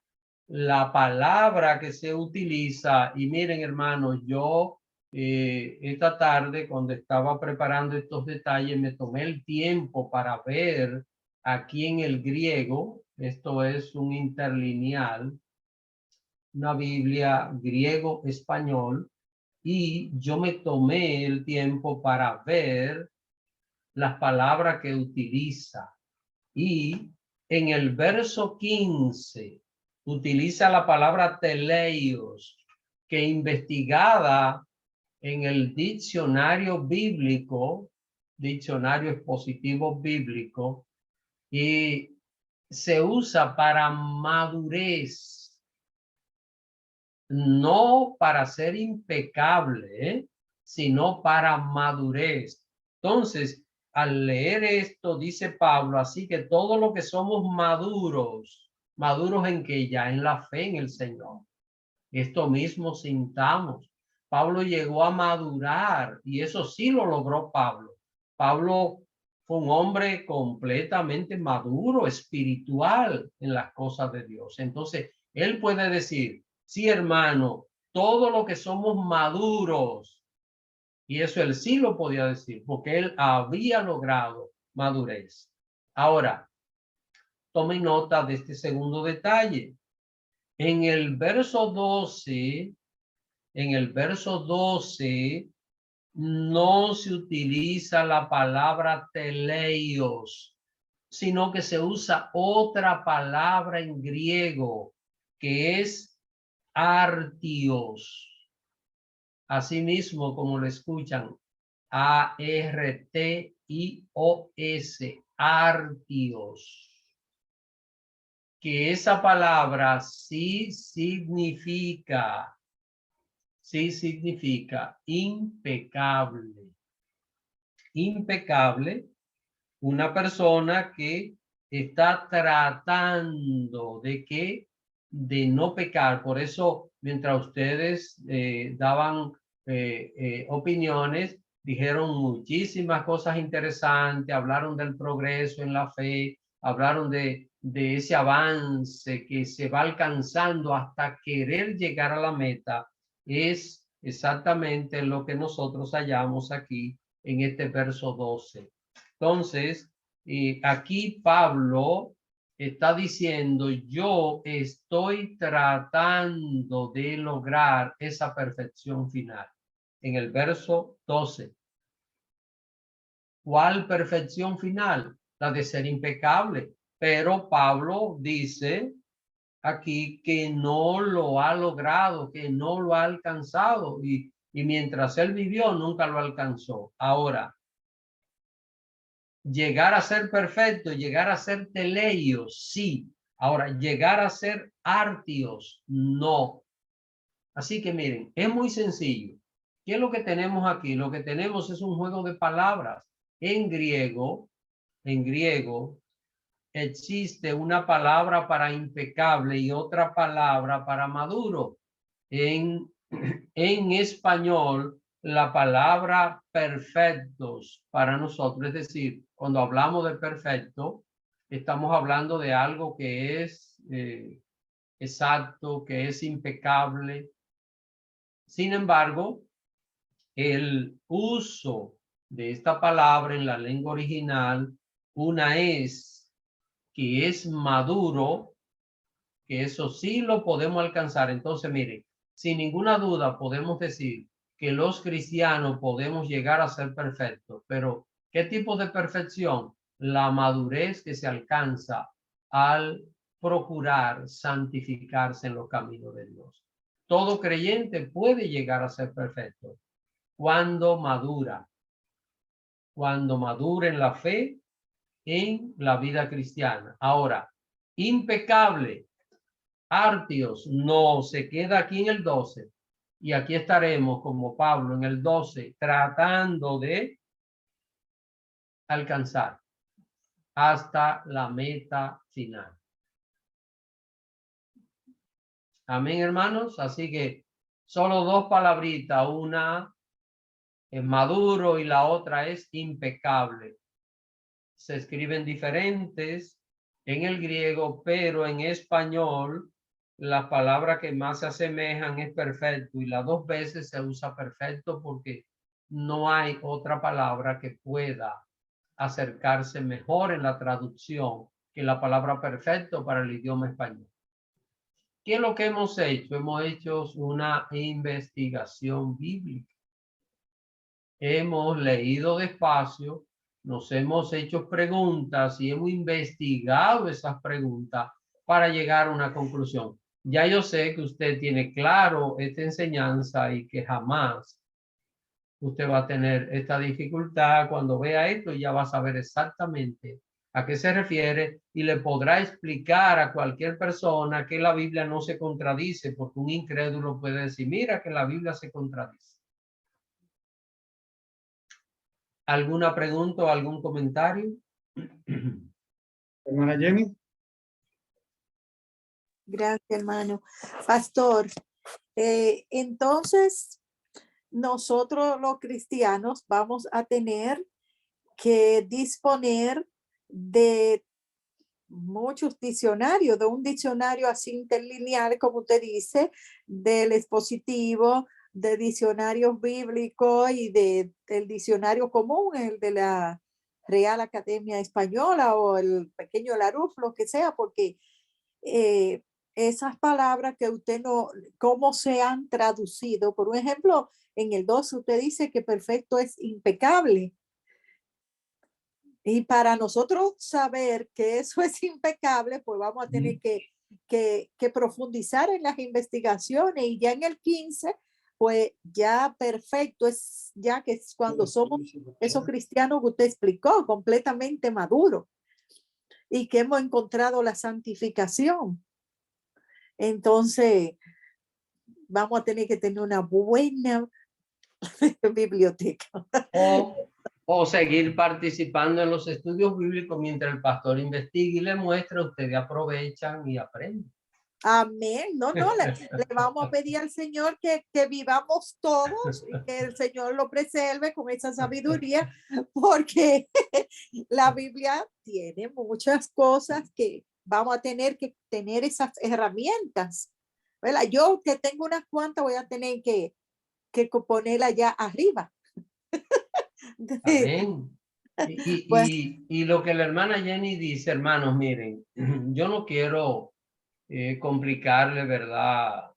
la palabra que se utiliza, y miren hermanos, yo esta tarde cuando estaba preparando estos detalles me tomé el tiempo para ver aquí en el griego, esto es un interlineal, una Biblia griego-español, y yo me tomé el tiempo para ver las palabras que utiliza. Y en el verso 15 utiliza la palabra teleios, que investigada en el diccionario bíblico, diccionario expositivo bíblico, y se usa para madurez, no para ser impecable, sino para madurez. Entonces, al leer esto, dice Pablo, así que todo lo que somos maduros, maduros en que ya en la fe en el Señor, esto mismo sintamos. Pablo llegó a madurar y eso sí lo logró Pablo. Pablo fue un hombre completamente maduro, espiritual en las cosas de Dios. Entonces, él puede decir, sí, hermano, todo lo que somos maduros, y eso él sí lo podía decir, porque él había logrado madurez. Ahora, tomen nota de este segundo detalle. En el verso 12, no se utiliza la palabra teleios, sino que se usa otra palabra en griego, que es artios. Asimismo, como lo escuchan, A-R-T-I-O-S, artios. Que esa palabra sí significa impecable. Impecable, una persona que está tratando de no pecar. Por eso, mientras ustedes daban opiniones, dijeron muchísimas cosas interesantes, hablaron del progreso en la fe, hablaron de ese avance que se va alcanzando hasta querer llegar a la meta. Es exactamente lo que nosotros hallamos aquí en este verso 12. Entonces, aquí Pablo está diciendo, yo estoy tratando de lograr esa perfección final. En el verso 12. ¿Cuál perfección final? La de ser impecable. Pero Pablo dice aquí que no lo ha logrado, que no lo ha alcanzado. Y mientras él vivió, nunca lo alcanzó. Ahora, llegar a ser perfecto, llegar a ser teleios, sí. Ahora, llegar a ser artios, no. Así que miren, es muy sencillo. ¿Qué es lo que tenemos aquí? Lo que tenemos es un juego de palabras. En griego, existe una palabra para impecable y otra palabra para maduro. En español, la palabra perfectos para nosotros, es decir, cuando hablamos de perfecto, estamos hablando de algo que es exacto, que es impecable. Sin embargo, el uso de esta palabra en la lengua original, una es que es maduro, que eso sí lo podemos alcanzar. Entonces, miren, sin ninguna duda podemos decir que los cristianos podemos llegar a ser perfectos, pero ¿qué tipo de perfección? La madurez que se alcanza al procurar santificarse en los caminos de Dios. todo creyente puede llegar a ser perfecto cuando madura en la fe, en la vida cristiana. Ahora, impecable, artios, no, se queda aquí en el 12. Y aquí estaremos como Pablo en el 12, tratando de alcanzar hasta la meta final. Amén, hermanos. Así que solo dos palabritas, una es maduro y la otra es impecable. Se escriben diferentes en el griego, pero en español la palabra que más se asemejan es perfecto, y las dos veces se usa perfecto porque no hay otra palabra que pueda acercarse mejor en la traducción que la palabra perfecto para el idioma español. ¿Qué es lo que hemos hecho? Hemos hecho una investigación bíblica. Hemos leído despacio, nos hemos hecho preguntas y hemos investigado esas preguntas para llegar a una conclusión. Ya yo sé que usted tiene claro esta enseñanza y que jamás usted va a tener esta dificultad. Cuando vea esto ya va a saber exactamente a qué se refiere y le podrá explicar a cualquier persona que la Biblia no se contradice, porque un incrédulo puede decir, mira que la Biblia se contradice. ¿Alguna pregunta o algún comentario? Hermana Jenny. Gracias, hermano. Pastor, entonces nosotros los cristianos vamos a tener que disponer de muchos diccionarios, de un diccionario así interlineal, como usted dice, del expositivo, de diccionarios bíblicos y del diccionario común, el de la Real Academia Española o el pequeño Larousse, lo que sea, porque esas palabras que usted no, cómo se han traducido. Por ejemplo, en el 2 usted dice que perfecto es impecable. Y para nosotros saber que eso es impecable, pues vamos a tener que profundizar en las investigaciones, y ya en el 15, pues ya perfecto es ya que es cuando somos esos cristianos que usted explicó, completamente maduros y que hemos encontrado la santificación. Entonces, vamos a tener que tener una buena biblioteca. O seguir participando en los estudios bíblicos mientras el pastor investiga y le muestra, ustedes aprovechan y aprenden. Amén. No, le vamos a pedir al Señor que vivamos todos y que el Señor lo preserve con esa sabiduría, porque la Biblia tiene muchas cosas que vamos a tener que tener esas herramientas. ¿Verdad? Yo que tengo unas cuantas voy a tener que ponerla allá arriba. Amén. Pues, Y lo que la hermana Jenny dice, hermanos, miren, yo no quiero complicarle, ¿verdad?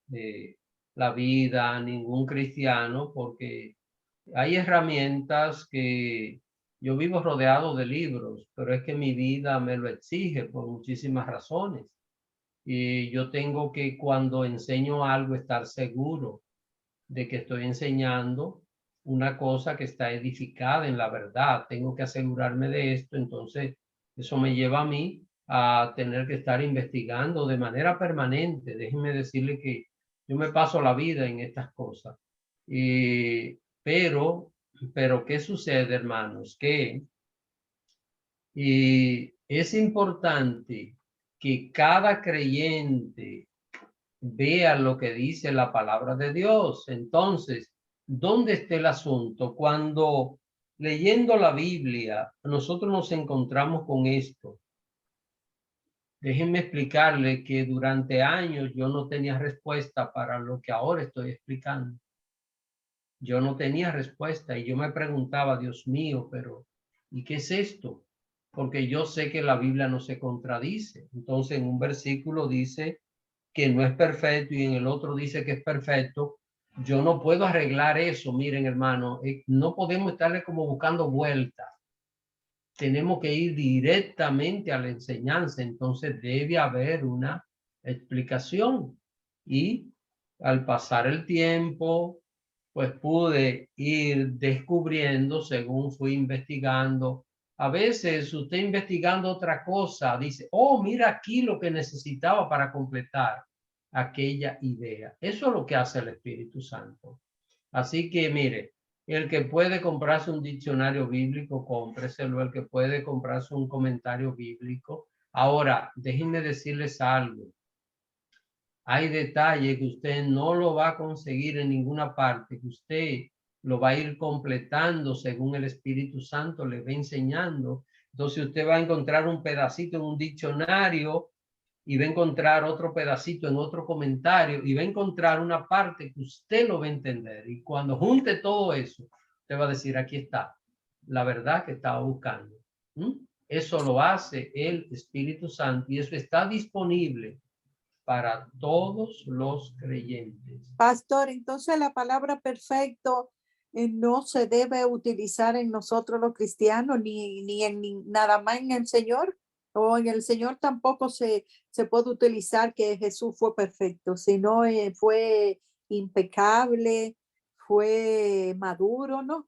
La vida a ningún cristiano, porque hay herramientas que yo vivo rodeado de libros, pero es que mi vida me lo exige por muchísimas razones. Y yo tengo que, cuando enseño algo, estar seguro de que estoy enseñando una cosa que está edificada en la verdad. Tengo que asegurarme de esto. Entonces, eso me lleva a mí a tener que estar investigando de manera permanente. Déjenme decirle que yo me paso la vida en estas cosas. Pero, ¿qué sucede, hermanos? Que es importante que cada creyente vea lo que dice la palabra de Dios. Entonces, ¿dónde está el asunto? Cuando leyendo la Biblia, nosotros nos encontramos con esto. Déjenme explicarle que durante años yo no tenía respuesta para lo que ahora estoy explicando. Yo no tenía respuesta y yo me preguntaba, Dios mío, pero ¿y qué es esto? Porque yo sé que la Biblia no se contradice. Entonces, en un versículo dice que no es perfecto y en el otro dice que es perfecto. Yo no puedo arreglar eso. Miren, hermano, no podemos estarle como buscando vueltas. Tenemos que ir directamente a la enseñanza. Entonces debe haber una explicación. Y al pasar el tiempo, pues pude ir descubriendo según fui investigando. A veces usted investigando otra cosa dice, oh, mira aquí lo que necesitaba para completar aquella idea. Eso es lo que hace el Espíritu Santo. Así que mire, el que puede comprarse un diccionario bíblico, cómpreselo. El que puede comprarse un comentario bíblico. Ahora, déjenme decirles algo. Hay detalles que usted no lo va a conseguir en ninguna parte, que usted lo va a ir completando según el Espíritu Santo le va enseñando. Entonces usted va a encontrar un pedacito en un diccionario y va a encontrar otro pedacito en otro comentario y va a encontrar una parte que usted lo va a entender. Y cuando junte todo eso, usted va a decir, aquí está la verdad que estaba buscando. Eso lo hace el Espíritu Santo y eso está disponible para todos los creyentes. Pastor, entonces la palabra perfecto no se debe utilizar en nosotros los cristianos, ni nada más en el Señor, o en el Señor tampoco se puede utilizar que Jesús fue perfecto, sino fue impecable, fue maduro, ¿no?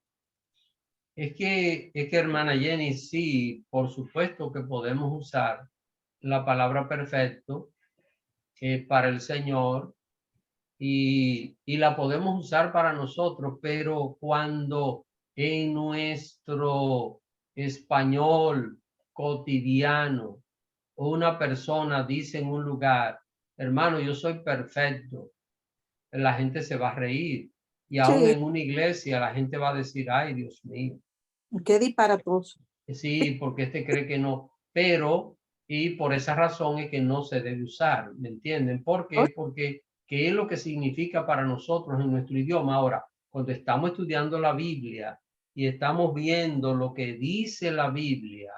Es que hermana Jenny, sí, por supuesto que podemos usar la palabra perfecto para el Señor y la podemos usar para nosotros, pero cuando en nuestro español cotidiano una persona dice en un lugar, hermano, yo soy perfecto, la gente se va a reír. Y aún Sí, en una iglesia la gente va a decir, ay, Dios mío. qué disparatoso. Sí, porque cree que no, pero, y por esa razón es que no se debe usar, ¿me entienden? ¿Por qué? Porque ¿qué es lo que significa para nosotros en nuestro idioma? Ahora, cuando estamos estudiando la Biblia y estamos viendo lo que dice la Biblia,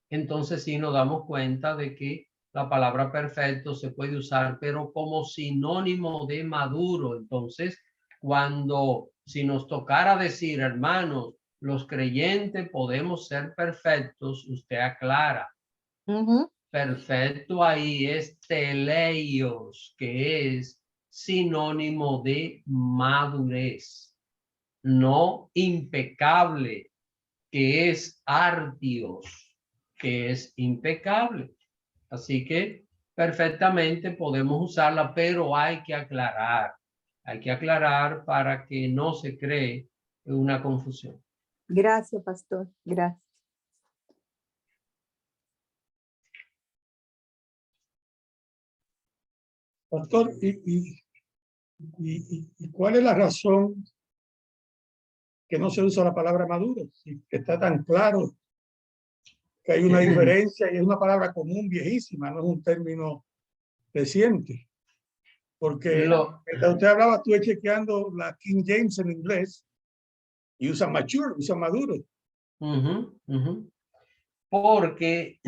entonces sí nos damos cuenta de que la palabra perfecto se puede usar, pero como sinónimo de maduro. Entonces, si nos tocara decir, hermanos, los creyentes podemos ser perfectos, usted aclara. Perfecto ahí es teleios, que es sinónimo de madurez. No impecable, que es artios, que es impecable. Así que perfectamente podemos usarla, pero hay que aclarar. Hay que aclarar para que no se cree una confusión. Gracias, pastor. Gracias. Pastor, ¿y cuál es la razón que no se usa la palabra maduro? Si está tan claro que hay una diferencia y es una palabra común, viejísima, no es un término reciente. Porque mientras usted hablaba, estuve chequeando la King James en inglés y usa mature, usa maduro. Porque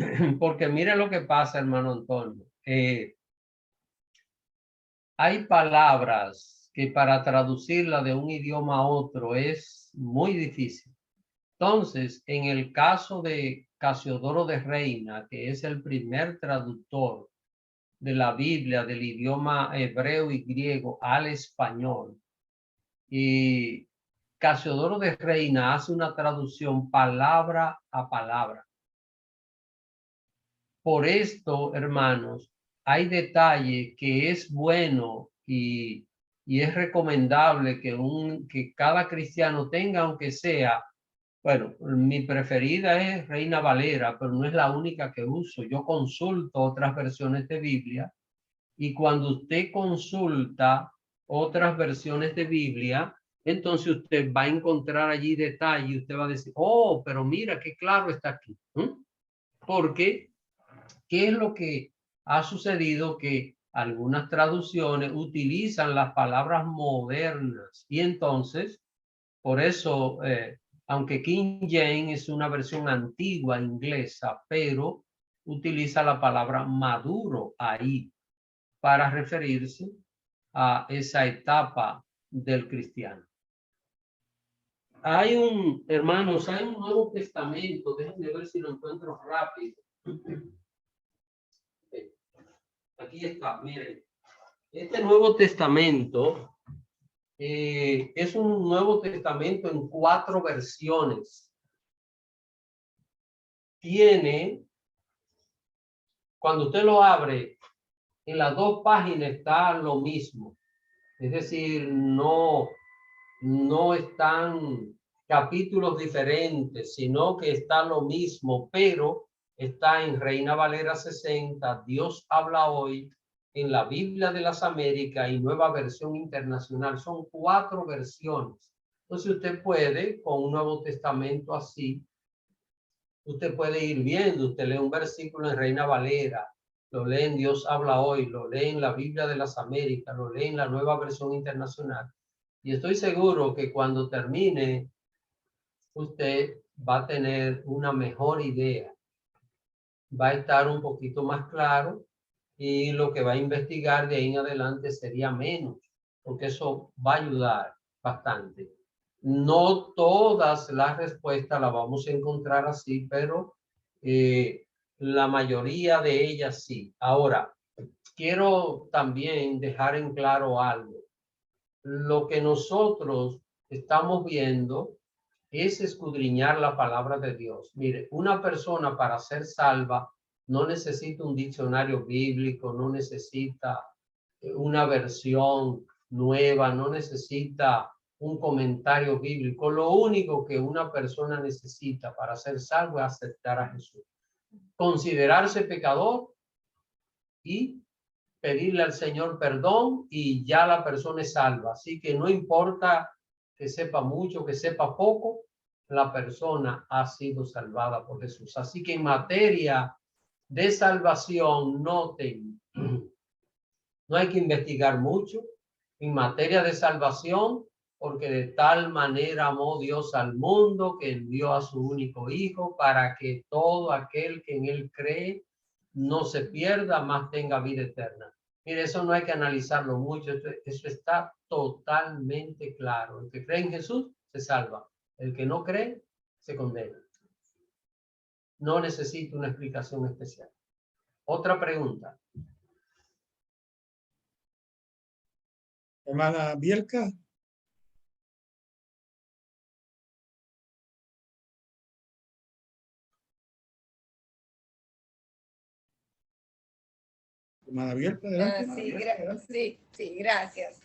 mire lo que pasa, hermano Antonio. Hay palabras que para traducirla de un idioma a otro es muy difícil. Entonces, en el caso de Casiodoro de Reina, que es el primer traductor de la Biblia del idioma hebreo y griego al español, y Casiodoro de Reina hace una traducción palabra a palabra. Por esto, hermanos, hay detalle que es bueno y es recomendable que cada cristiano tenga, aunque sea, bueno, mi preferida es Reina Valera, pero no es la única que uso. Yo consulto otras versiones de Biblia y cuando usted consulta otras versiones de Biblia, entonces usted va a encontrar allí detalle y usted va a decir, oh, pero mira qué claro está aquí. Porque ¿qué es lo que ha sucedido? Que algunas traducciones utilizan las palabras modernas y entonces, por eso, aunque King James es una versión antigua inglesa, pero utiliza la palabra maduro ahí para referirse a esa etapa del cristiano. Hermanos, hay un Nuevo Testamento, déjenme ver si lo encuentro rápido. Aquí está, miren. Este Nuevo Testamento es un Nuevo Testamento en 4 versiones. Tiene, cuando usted lo abre, en las 2 páginas está lo mismo. Es decir, no están capítulos diferentes, sino que está lo mismo, pero está en Reina Valera 60, Dios habla hoy, en la Biblia de las Américas y Nueva Versión Internacional. Son 4 versiones. Entonces usted puede, con un Nuevo Testamento así, usted puede ir viendo, usted lee un versículo en Reina Valera, lo lee en Dios habla hoy, lo lee en la Biblia de las Américas, lo lee en la Nueva Versión Internacional. Y estoy seguro que cuando termine, usted va a tener una mejor idea. Va a estar un poquito más claro y lo que va a investigar de ahí en adelante sería menos, porque eso va a ayudar bastante. No todas las respuestas las vamos a encontrar así, pero la mayoría de ellas sí. Ahora, quiero también dejar en claro algo. Lo que nosotros estamos viendo es escudriñar la palabra de Dios. Mire, una persona para ser salva no necesita un diccionario bíblico, no necesita una versión nueva, no necesita un comentario bíblico. Lo único que una persona necesita para ser salvo es aceptar a Jesús, considerarse pecador y pedirle al Señor perdón y ya la persona es salva. Así que no importa que sepa mucho, que sepa poco, la persona ha sido salvada por Jesús. Así que en materia de salvación, noten, no hay que investigar mucho. En materia de salvación, porque de tal manera amó Dios al mundo que envió a su único Hijo para que todo aquel que en él cree no se pierda, más tenga vida eterna. Mire, eso no hay que analizarlo mucho, eso está totalmente claro. El que cree en Jesús se salva, el que no cree se condena. No necesita una explicación especial. Otra pregunta. Hermana Bielka. Hermana Bielka, adelante. Sí, gracias.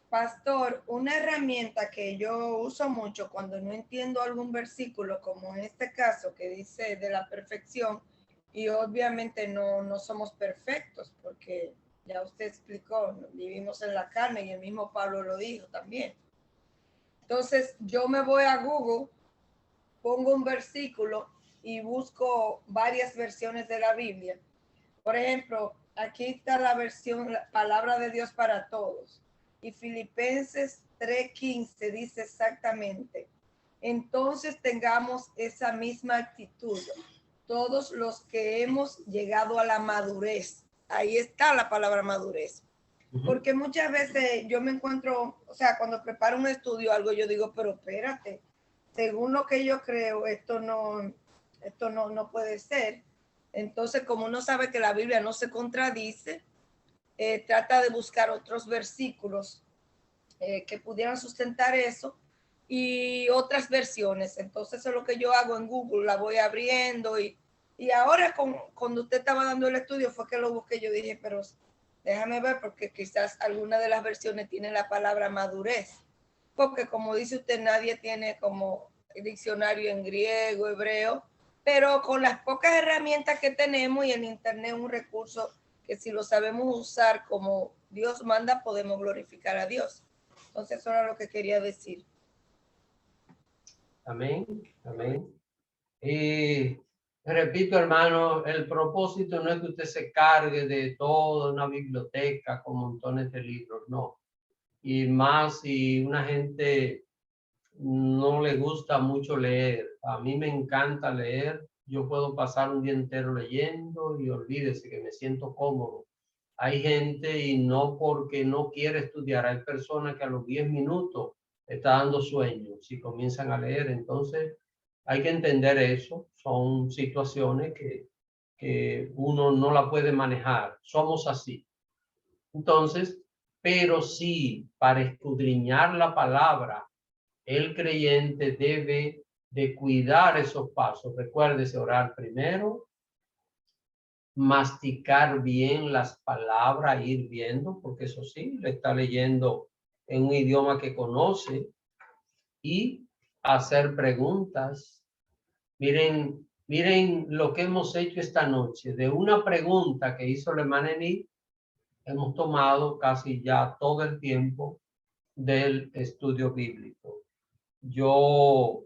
Pastor, una herramienta que yo uso mucho cuando no entiendo algún versículo, como en este caso que dice de la perfección, y obviamente no somos perfectos, porque ya usted explicó, vivimos en la carne y el mismo Pablo lo dijo también. Entonces yo me voy a Google, pongo un versículo y busco varias versiones de la Biblia. Por ejemplo, aquí está la versión, la palabra de Dios para todos. Y Filipenses 3:15 dice exactamente, entonces tengamos esa misma actitud, todos los que hemos llegado a la madurez. Ahí está la palabra madurez. Porque muchas veces yo me encuentro, o sea, cuando preparo un estudio algo, yo digo, pero espérate, según lo que yo creo, esto no puede ser. Entonces, como uno sabe que la Biblia no se contradice, trata de buscar otros versículos que pudieran sustentar eso y otras versiones. Entonces, eso es lo que yo hago en Google, la voy abriendo y ahora cuando usted estaba dando el estudio fue que lo busqué. Yo dije, pero déjame ver porque quizás alguna de las versiones tiene la palabra madurez. Porque como dice usted, nadie tiene como diccionario en griego, hebreo, pero con las pocas herramientas que tenemos y el internet es un recurso que si lo sabemos usar como Dios manda, podemos glorificar a Dios. Entonces eso era lo que quería decir. Amén, amén. Y repito, hermano, el propósito no es que usted se cargue de toda una biblioteca con montones de libros, no. Y más si una gente no le gusta mucho leer. A mí me encanta leer. Yo puedo pasar un día entero leyendo y olvídese que me siento cómodo. Hay gente y no porque no quiere estudiar. Hay personas que a los 10 minutos está dando sueño si comienzan a leer. Entonces hay que entender eso. Son situaciones que uno no la puede manejar. Somos así. Entonces, pero sí, para escudriñar la palabra, el creyente debe de cuidar esos pasos. Recuérdese orar primero, masticar bien las palabras, ir viendo, porque eso sí, le está leyendo en un idioma que conoce, y hacer preguntas. Miren lo que hemos hecho esta noche. De una pregunta que hizo el hermano Ení, hemos tomado casi ya todo el tiempo del estudio bíblico. Yo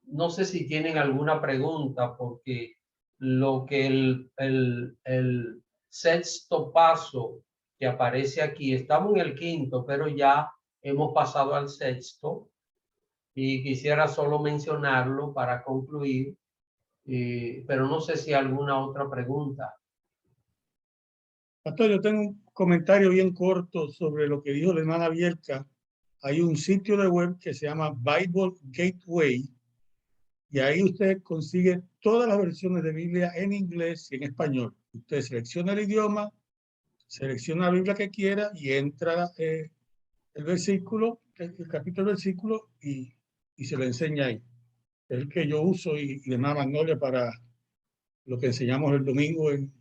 no sé si tienen alguna pregunta, porque lo que el sexto paso que aparece aquí, estamos en el quinto, pero ya hemos pasado al sexto, y quisiera solo mencionarlo para concluir, pero no sé si alguna otra pregunta. Pastor, yo tengo un comentario bien corto sobre lo que dijo la hermana Bielka. Hay un sitio de web que se llama Bible Gateway y ahí usted consigue todas las versiones de Biblia en inglés y en español. Usted selecciona el idioma, selecciona la Biblia que quiera y entra el versículo, el capítulo del versículo y se lo enseña ahí. Es el que yo uso y de hermana Magnolia para lo que enseñamos el domingo en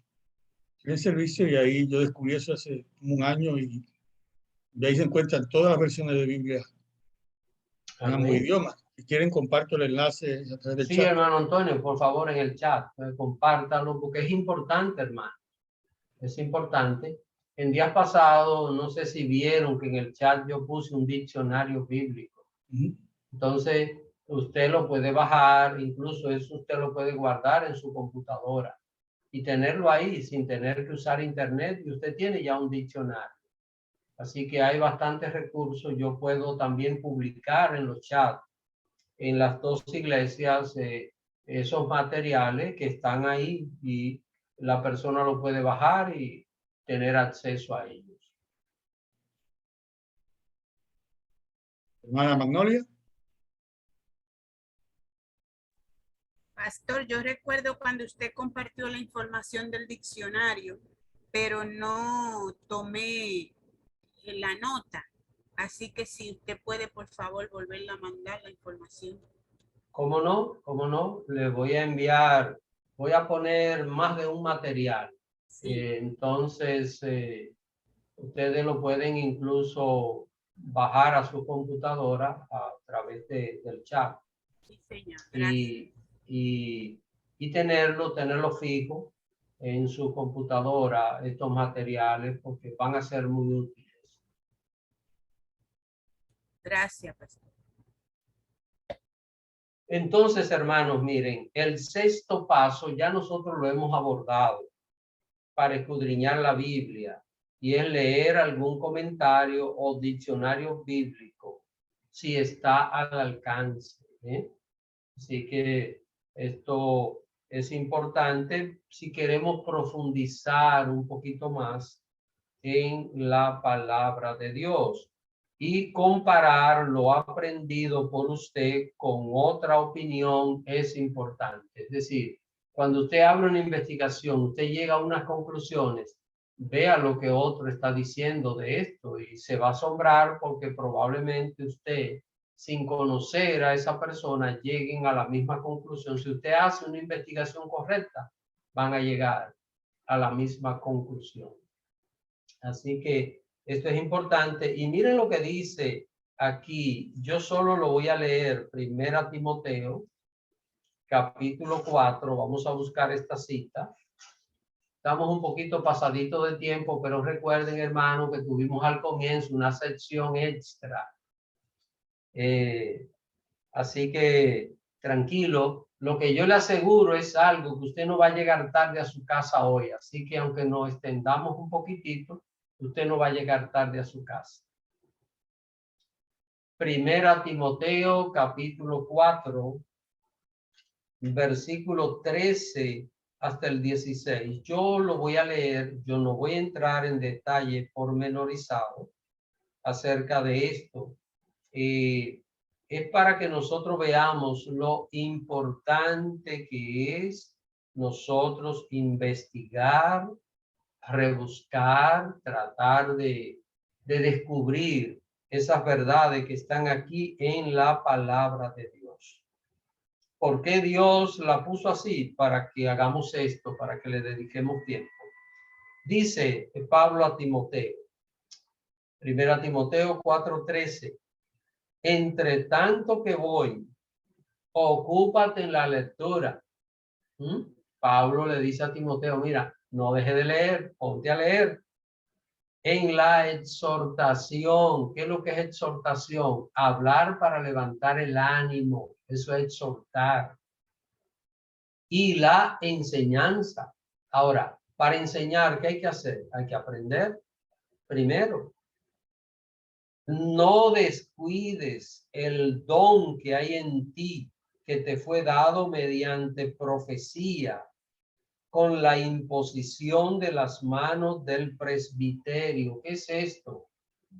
el servicio, y ahí yo descubrí eso hace un año y ahí se encuentran todas las versiones de Biblia en ambos idiomas. Si quieren, comparto el enlace a través del Sí, chat. hermano Antonio, por favor, en el chat, compártalo, porque es importante, hermano. Es importante. En días pasados, no sé si vieron que en el chat yo puse un diccionario bíblico. Entonces, usted lo puede bajar, incluso eso usted lo puede guardar en su computadora y tenerlo ahí sin tener que usar internet, y usted tiene ya un diccionario. Así que hay bastantes recursos. Yo puedo también publicar en los chats en las dos iglesias esos materiales que están ahí, y la persona lo puede bajar y tener acceso a ellos. Hermana Magnolia. Pastor, yo recuerdo cuando usted compartió la información del diccionario, pero no tomé la nota. Así que si usted puede, por favor, volverla a mandar la información. ¿Cómo no? ¿Cómo no? Le voy a enviar, voy a poner más de un material. Sí. Entonces, ustedes lo pueden incluso bajar a su computadora a través del chat. Sí, señor. Gracias. Y tenerlo fijo en su computadora, estos materiales, porque van a ser muy útiles. Gracias, pastor. Entonces, hermanos, miren, el sexto paso ya nosotros lo hemos abordado para escudriñar la Biblia, y es leer algún comentario o diccionario bíblico si está al alcance. Así que esto es importante si queremos profundizar un poquito más en la palabra de Dios y comparar lo aprendido por usted con otra opinión. Es importante. Es decir, cuando usted abre una investigación, usted llega a unas conclusiones, vea lo que otro está diciendo de esto y se va a asombrar, porque probablemente usted, sin conocer a esa persona, lleguen a la misma conclusión. Si usted hace una investigación correcta, van a llegar a la misma conclusión. Así que esto es importante. Y miren lo que dice aquí. Yo solo lo voy a leer. 1 Timoteo, capítulo 4. Vamos a buscar esta cita. Estamos un poquito pasadito de tiempo, pero recuerden, hermano, que tuvimos al comienzo una sección extra. Así que tranquilo. Lo que yo le aseguro es algo, que usted no va a llegar tarde a su casa hoy. Así que aunque nos extendamos un poquitito, usted no va a llegar tarde a su casa. 1 Timoteo, capítulo 4, versículo 13 hasta el 16. Yo lo voy a leer, yo no voy a entrar en detalle pormenorizado acerca de esto. Es para que nosotros veamos lo importante que es nosotros investigar rebuscar, tratar de descubrir esas verdades que están aquí en la palabra de Dios. ¿Por qué Dios la puso así? Para que hagamos esto, para que le dediquemos tiempo. Dice Pablo a Timoteo, 1 Timoteo 4:13, entre tanto que voy, ocúpate en la lectura. Pablo le dice a Timoteo, mira, no deje de leer, ponte a leer. En la exhortación, ¿qué es lo que es exhortación? Hablar para levantar el ánimo, eso es exhortar. Y la enseñanza. Ahora, para enseñar, ¿qué hay que hacer? Hay que aprender primero. No descuides el don que hay en ti, que te fue dado mediante profecía, con la imposición de las manos del presbiterio. ¿Qué es esto?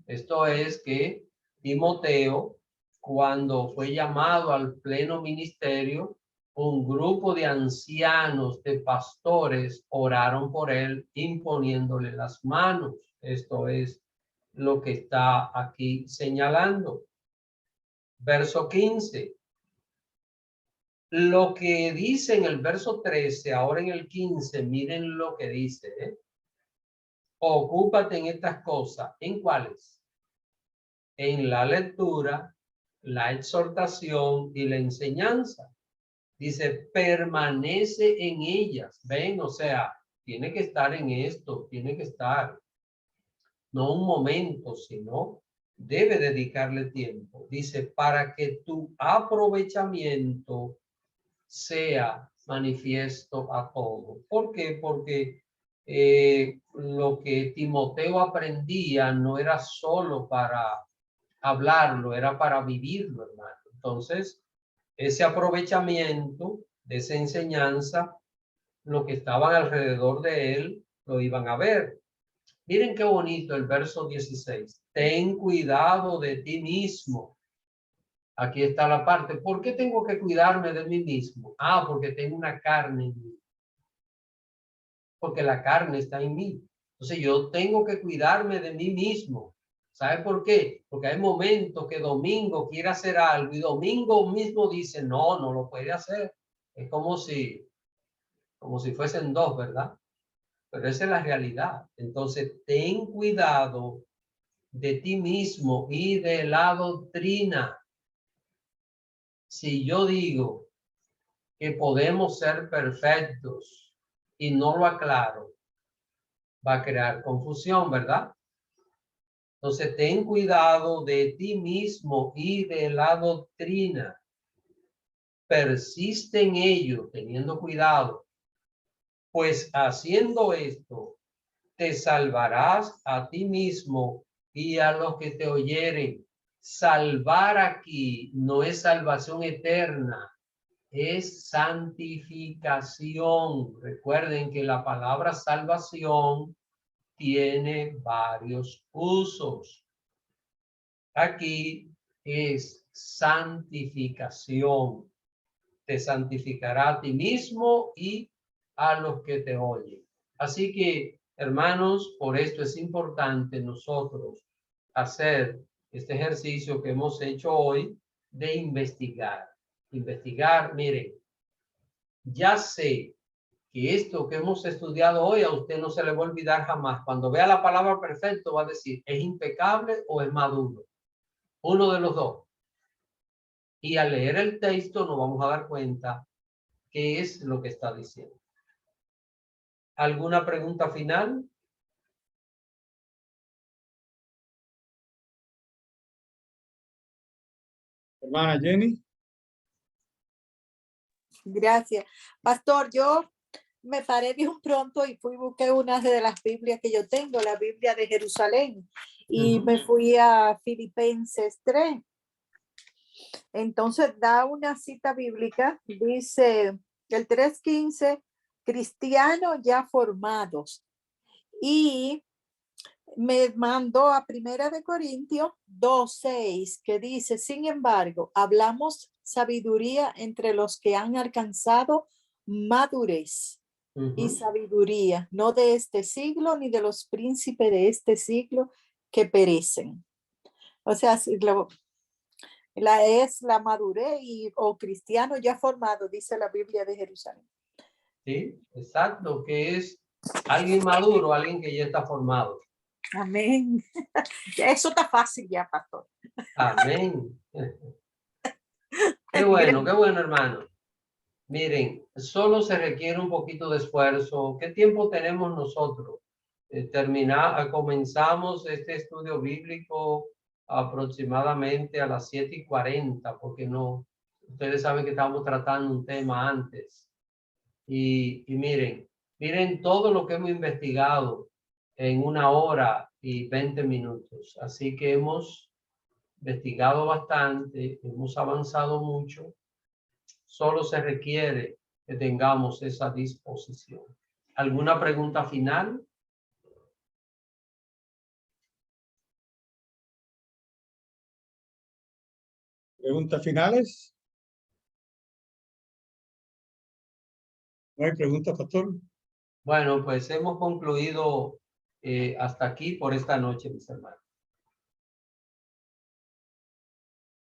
Esto es que Timoteo, cuando fue llamado al pleno ministerio, un grupo de ancianos, de pastores, oraron por él, imponiéndole las manos. Esto es lo que está aquí señalando. Verso 15. Lo que dice en el verso 13, ahora en el 15, miren lo que dice. Ocúpate en estas cosas. ¿En cuáles? En la lectura, la exhortación y la enseñanza. Dice, permanece en ellas. ¿Ven? O sea, tiene que estar en esto, tiene que estar. No un momento, sino debe dedicarle tiempo. Dice, para que tu aprovechamiento sea manifiesto a todos. ¿Por qué? Porque lo que Timoteo aprendía no era solo para hablarlo, era para vivirlo, hermano. Entonces, ese aprovechamiento de esa enseñanza, lo que estaban alrededor de él, lo iban a ver. Miren qué bonito el verso 16. Ten cuidado de ti mismo. Aquí está la parte. ¿Por qué tengo que cuidarme de mí mismo? Porque tengo una carne en mí. Porque la carne está en mí. Entonces yo tengo que cuidarme de mí mismo. ¿Sabe por qué? Porque hay momentos que Domingo quiere hacer algo y Domingo mismo dice, no, no lo puede hacer. Es como si fuesen dos, ¿verdad? Pero esa es la realidad. Entonces, ten cuidado de ti mismo y de la doctrina. Si yo digo que podemos ser perfectos y no lo aclaro, va a crear confusión, ¿verdad? Entonces, ten cuidado de ti mismo y de la doctrina. Persiste en ello, teniendo cuidado, pues haciendo esto, te salvarás a ti mismo y a los que te oyeren. Salvar aquí no es salvación eterna, es santificación. Recuerden que la palabra salvación tiene varios usos. Aquí es santificación. Te santificará a ti mismo y a los que te oyen. Así que, hermanos, por esto es importante nosotros hacer este ejercicio que hemos hecho hoy de investigar. Investigar, miren, ya sé que esto que hemos estudiado hoy a usted no se le va a olvidar jamás. Cuando vea la palabra perfecto va a decir, ¿es impecable o es maduro? Uno de los dos. Y al leer el texto nos vamos a dar cuenta qué es lo que está diciendo. ¿Alguna pregunta final? Hermana Jenny. Gracias. Pastor, yo me paré de un pronto y fui y busqué una de las Biblias que yo tengo, la Biblia de Jerusalén, y me fui a Filipenses 3. Entonces da una cita bíblica, dice el 3:15, cristianos ya formados, y me mandó a 1 de Corintios 2:6, que dice, sin embargo, hablamos sabiduría entre los que han alcanzado madurez, y Ujú. sabiduría, no de este siglo ni de los príncipes de este siglo que perecen. O sea, es la madurez o cristiano ya formado, dice la Biblia de Jerusalén. Sí, exacto, que es alguien maduro, alguien que ya está formado. Amén. Eso está fácil ya, pastor. Amén. Qué bueno, hermano. Miren, solo se requiere un poquito de esfuerzo. ¿Qué tiempo tenemos nosotros? Comenzamos este estudio bíblico aproximadamente a las 7:40, porque no, ustedes saben que estamos tratando un tema antes. Y miren todo lo que hemos investigado en 1 hora y 20 minutos. Así que hemos investigado bastante, hemos avanzado mucho. Solo se requiere que tengamos esa disposición. ¿Alguna pregunta final? ¿Preguntas finales? ¿No hay preguntas, pastor? Bueno, pues hemos concluido hasta aquí por esta noche, mis hermanos.